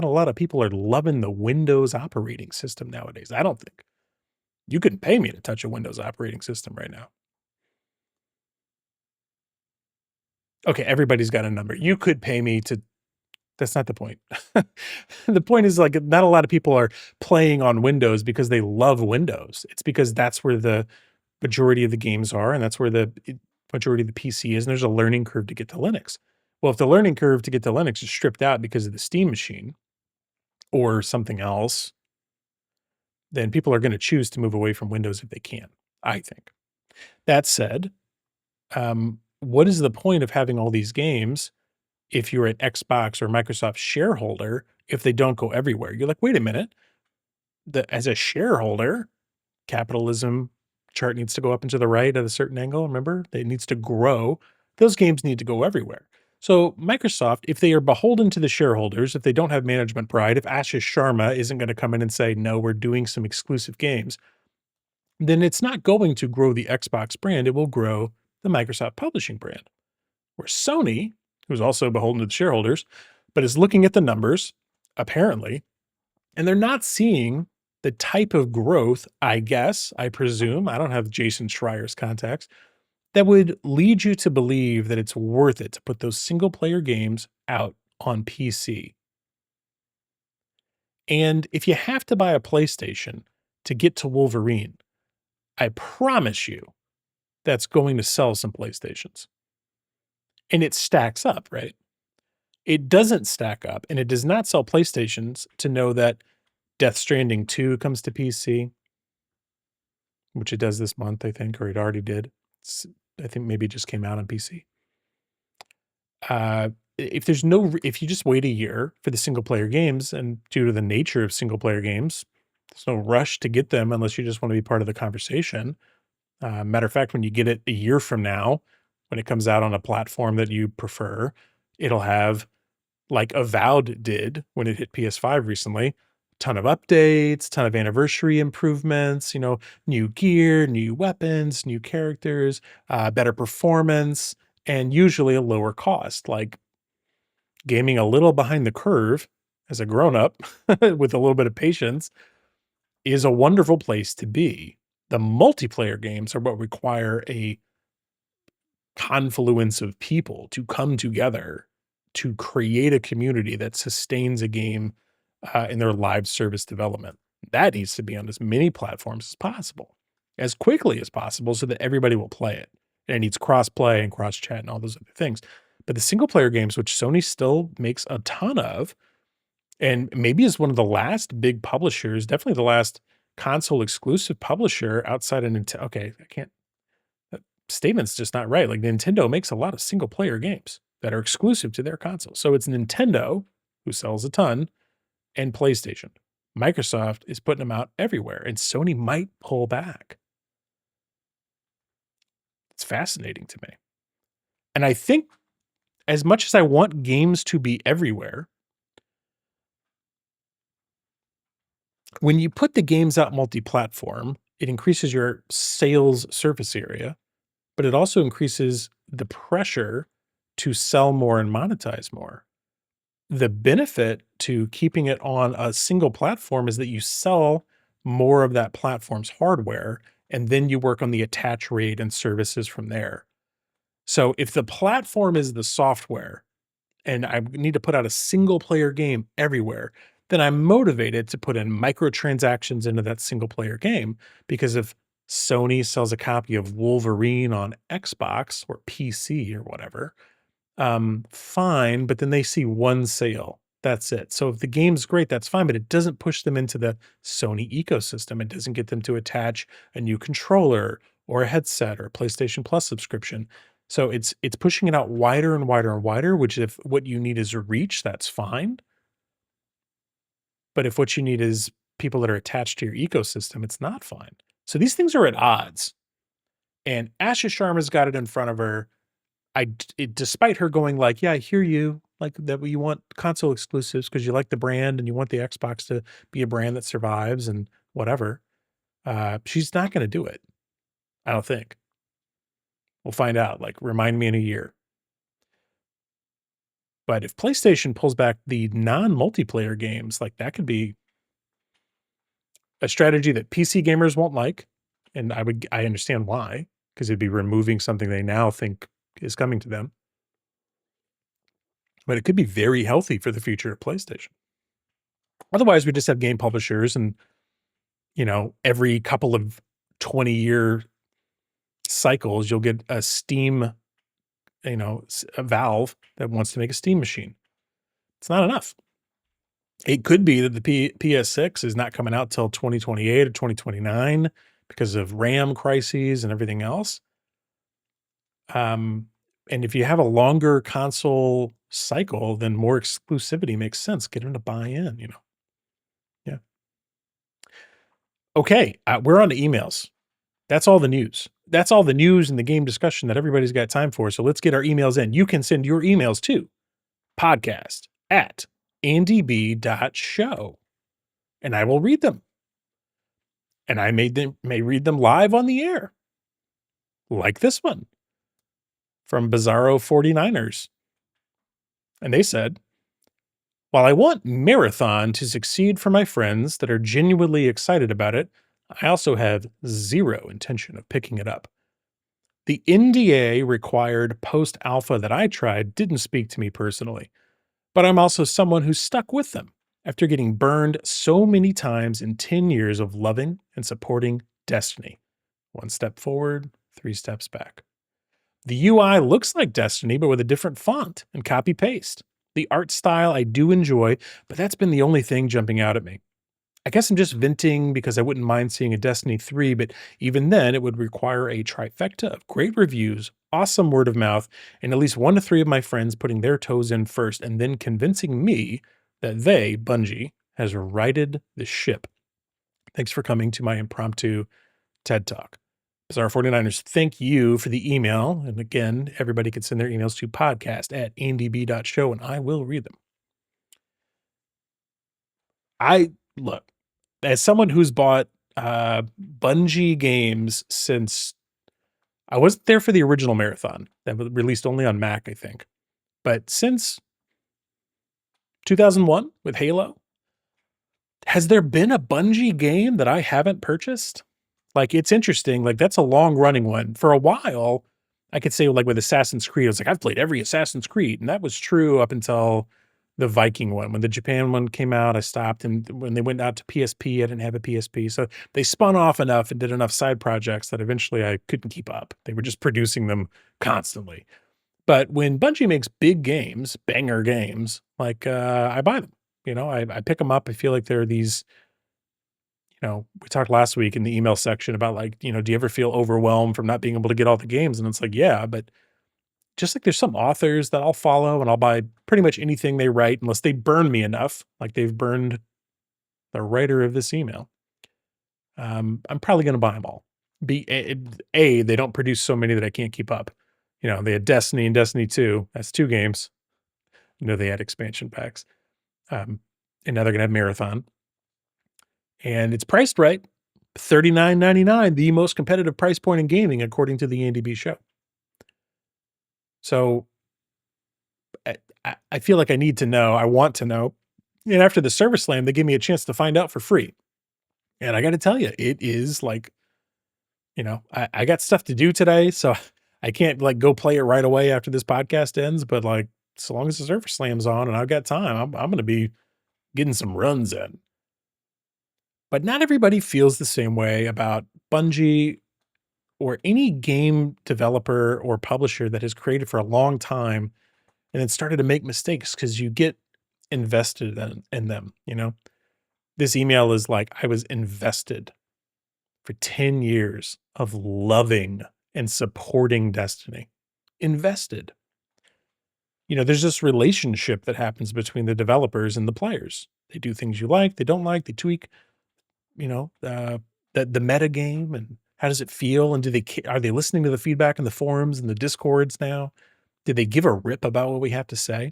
lot of people are loving the Windows operating system nowadays. I don't think. You couldn't pay me to touch a Windows operating system right now. Okay, everybody's got a number. You could pay me to. That's not the point. The point is, like, not a lot of people are playing on Windows because they love Windows. It's because that's where the majority of the games are, and that's where the majority of the PC is, and there's a learning curve to get to Linux. Well, if the learning curve to get to Linux is stripped out because of the Steam machine or something else, then people are gonna choose to move away from Windows if they can, I think. That said, what is the point of having all these games if you're an Xbox or Microsoft shareholder if they don't go everywhere? You're like, "Wait a minute, as a shareholder, capitalism chart needs to go up and to the right at a certain angle, remember? It needs to grow. Those games need to go everywhere." So Microsoft, if they are beholden to the shareholders, if they don't have management pride, if Ashish Sharma isn't gonna come in and say, "No, we're doing some exclusive games," then it's not going to grow the Xbox brand, it will grow the Microsoft publishing brand. Where Sony, who's also beholden to the shareholders, but is looking at the numbers, apparently, and they're not seeing the type of growth, I guess, I presume, I don't have Jason Schreier's contacts, that would lead you to believe that it's worth it to put those single player games out on PC. And if you have to buy a PlayStation to get to Wolverine, I promise you that's going to sell some PlayStations. And it stacks up, right? It doesn't stack up, and it does not sell PlayStations to know that Death Stranding 2 comes to PC, which it does this month, I think, or it already did. I think maybe it just came out on PC. If you just wait a year for the single player games, and due to the nature of single player games, there's no rush to get them unless you just want to be part of the conversation. Matter of fact, when you get it a year from now, when it comes out on a platform that you prefer, it'll have, like Avowed did when it hit PS5 recently, ton of updates, ton of anniversary improvements, new gear, new weapons, new characters, better performance, and usually a lower cost. Like gaming a little behind the curve as a grown up with a little bit of patience is a wonderful place to be. The multiplayer games are what require a confluence of people to come together to create a community that sustains a game in their live service development. That needs to be on as many platforms as possible, as quickly as possible, so that everybody will play it. And it needs cross play and cross chat and all those other things. But the single player games, which Sony still makes a ton of, and maybe is one of the last big publishers, definitely the last console exclusive publisher outside of Nintendo. Okay, I can't, that statement's just not right. Like Nintendo makes a lot of single player games that are exclusive to their console. So it's Nintendo, who sells a ton, and PlayStation. Microsoft is putting them out everywhere, and Sony might pull back. It's fascinating to me. And I think, as much as I want games to be everywhere, when you put the games out multi-platform, it increases your sales surface area, but it also increases the pressure to sell more and monetize more. The benefit to keeping it on a single platform is that you sell more of that platform's hardware, and then you work on the attach rate and services from there. So if the platform is the software and I need to put out a single player game everywhere, then I'm motivated to put in microtransactions into that single player game, because if Sony sells a copy of Wolverine on Xbox or PC or whatever, fine, but then they see one sale. That's it. So if the game's great, that's fine, but it doesn't push them into the Sony ecosystem. It doesn't get them to attach a new controller or a headset or a PlayStation Plus subscription. So it's pushing it out wider and wider and wider, which if what you need is reach, that's fine. But if what you need is people that are attached to your ecosystem, it's not fine. So these things are at odds. And Asha Sharma's got it in front of her. Despite her going like, yeah, I hear you, like that you want console exclusives because you like the brand and you want the Xbox to be a brand that survives and whatever. She's not going to do it. I don't think. We'll find out. Like, remind me in a year. But if PlayStation pulls back the non-multiplayer games, like that could be a strategy that PC gamers won't like. And I understand why, because it'd be removing something they now think is coming to them. But it could be very healthy for the future of PlayStation. Otherwise, we just have game publishers and, every couple of 20-year cycles, you'll get a Steam, a Valve that wants to make a Steam machine. It's not enough. It could be that the PS6 is not coming out till 2028 or 2029 because of RAM crises and everything else. And if you have a longer console cycle, then more exclusivity makes sense. Get them to buy in, Yeah. Okay, we're on to emails. That's all the news. That's all the news and the game discussion that everybody's got time for. So let's get our emails in. You can send your emails to podcast@andb.show, and I will read them. And I may read them live on the air, like this one from Bizarro 49ers. And they said, while I want Marathon to succeed for my friends that are genuinely excited about it, I also have zero intention of picking it up. The NDA required post-alpha that I tried didn't speak to me personally, but I'm also someone who's stuck with them after getting burned so many times in 10 years of loving and supporting Destiny. 1 step forward, 3 steps back. The UI looks like Destiny, but with a different font and copy-paste. The art style I do enjoy, but that's been the only thing jumping out at me. I guess I'm just venting because I wouldn't mind seeing a Destiny 3, but even then, it would require a trifecta of great reviews, awesome word of mouth, and at least 1 to 3 of my friends putting their toes in first and then convincing me that they, Bungie, has righted the ship. Thanks for coming to my impromptu TED Talk. Bizarre 49ers, thank you for the email. And again, everybody can send their emails to podcast@andb.show and I will read them. I look, as someone who's bought Bungie games since I wasn't there for the original Marathon that was released only on Mac, I think. But since 2001 with Halo, has there been a Bungie game that I haven't purchased? Like, it's interesting, like, that's a long running one. For a while, I could say, like, with Assassin's Creed, I was like, "I've played every Assassin's Creed," and that was true up until the Viking one. When the Japan one came out, I stopped, and when they went out to PSP, I didn't have a PSP, so they spun off enough and did enough side projects that eventually I couldn't keep up. They were just producing them constantly. But when Bungie makes big games, banger games, like, I buy them, I pick them up. I feel like there are these we talked last week in the email section about like, do you ever feel overwhelmed from not being able to get all the games? And it's like, yeah, but just like there's some authors that I'll follow and I'll buy pretty much anything they write unless they burn me enough, like they've burned the writer of this email. I'm probably going to buy them all. They don't produce so many that I can't keep up. They had Destiny and Destiny 2. That's 2 games. They had expansion packs. And now they're going to have Marathon. And it's priced right. $39.99, the most competitive price point in gaming, according to the Andy B show. So I feel like I need to know. I want to know. And after the Service Slam, they gave me a chance to find out for free. And I got to tell you, it is like, I got stuff to do today, so I can't like go play it right away after this podcast ends. But like, so long as the Service Slam's on and I've got time, I'm going to be getting some runs in. But not everybody feels the same way about Bungie or any game developer or publisher that has created for a long time and then started to make mistakes because you get invested in them. This email is like, I was invested for 10 years of loving and supporting Destiny. Invested. There's this relationship that happens between the developers and the players. They do things you like, they don't like, they tweak. The meta game and how does it feel? And are they listening to the feedback in the forums and the discords now? Did they give a rip about what we have to say?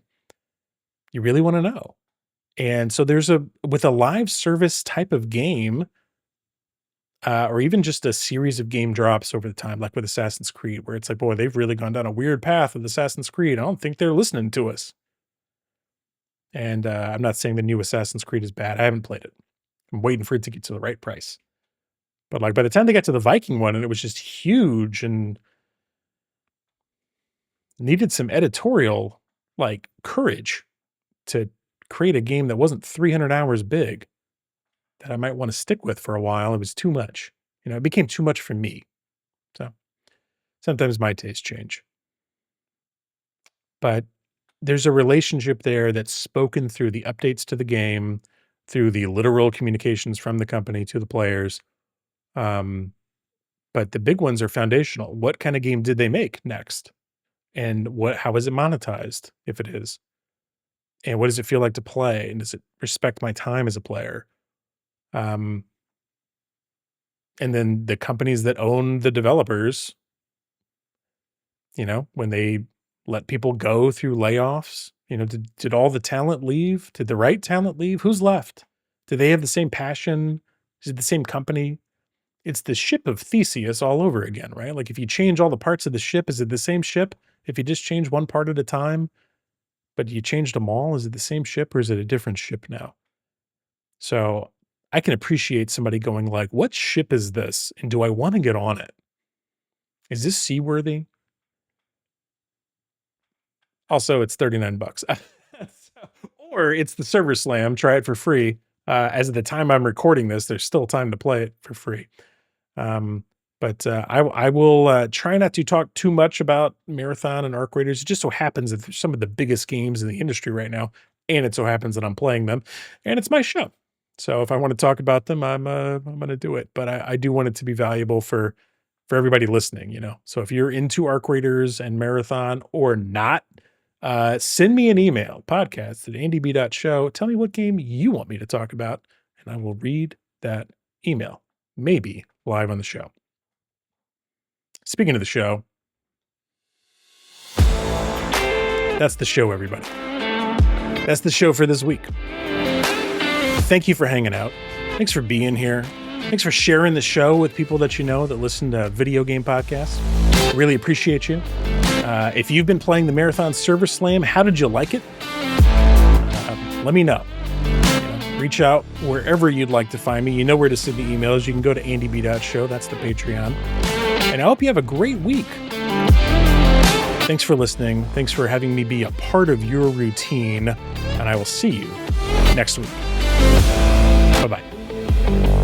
You really want to know. And so with a live service type of game, or even just a series of game drops over the time, like with Assassin's Creed, where it's like, boy, they've really gone down a weird path with Assassin's Creed. I don't think they're listening to us. And I'm not saying the new Assassin's Creed is bad. I haven't played it. I'm waiting for it to get to the right price. But like by the time they got to the Viking one and it was just huge and needed some editorial like courage to create a game that wasn't 300 hours big that I might want to stick with for a while, it was too much. It became too much for me. So sometimes my tastes change. But there's a relationship there that's spoken through the updates to the game, through the literal communications from the company to the players. But the big ones are foundational. What kind of game did they make next? And how is it monetized, if it is? And what does it feel like to play? And does it respect my time as a player? And then the companies that own the developers, when they let people go through layoffs, did all the talent leave? Did the right talent leave? Who's left? Do they have the same passion? Is it the same company? It's the ship of Theseus all over again, right? Like if you change all the parts of the ship, is it the same ship? If you just change one part at a time, but you changed them all, is it the same ship or is it a different ship now? So I can appreciate somebody going like, what ship is this? And do I want to get on it? Is this seaworthy? Also, it's $39. Or it's the Server Slam, try it for free. As of the time I'm recording this, there's still time to play it for free. But I will try not to talk too much about Marathon and Arc Raiders. It just so happens that they're some of the biggest games in the industry right now, and it so happens that I'm playing them, and it's my show. So if I want to talk about them, I'm going to do it. But I do want it to be valuable for everybody listening, you know. So if you're into Arc Raiders and Marathon or not, send me an email, podcast@andyb.show. Tell me what game you want me to talk about, and I will read that email, maybe live on the show. Speaking of the show, that's the show, everybody. That's the show for this week. Thank you for hanging out. Thanks for being here. Thanks for sharing the show with people that you know that listen to video game podcasts. Really appreciate you. If you've been playing the Marathon Server Slam, how did you like it? Let me know. Reach out wherever you'd like to find me. You know where to send the emails. You can go to andyb.show. That's the Patreon. And I hope you have a great week. Thanks for listening. Thanks for having me be a part of your routine. And I will see you next week. Bye-bye.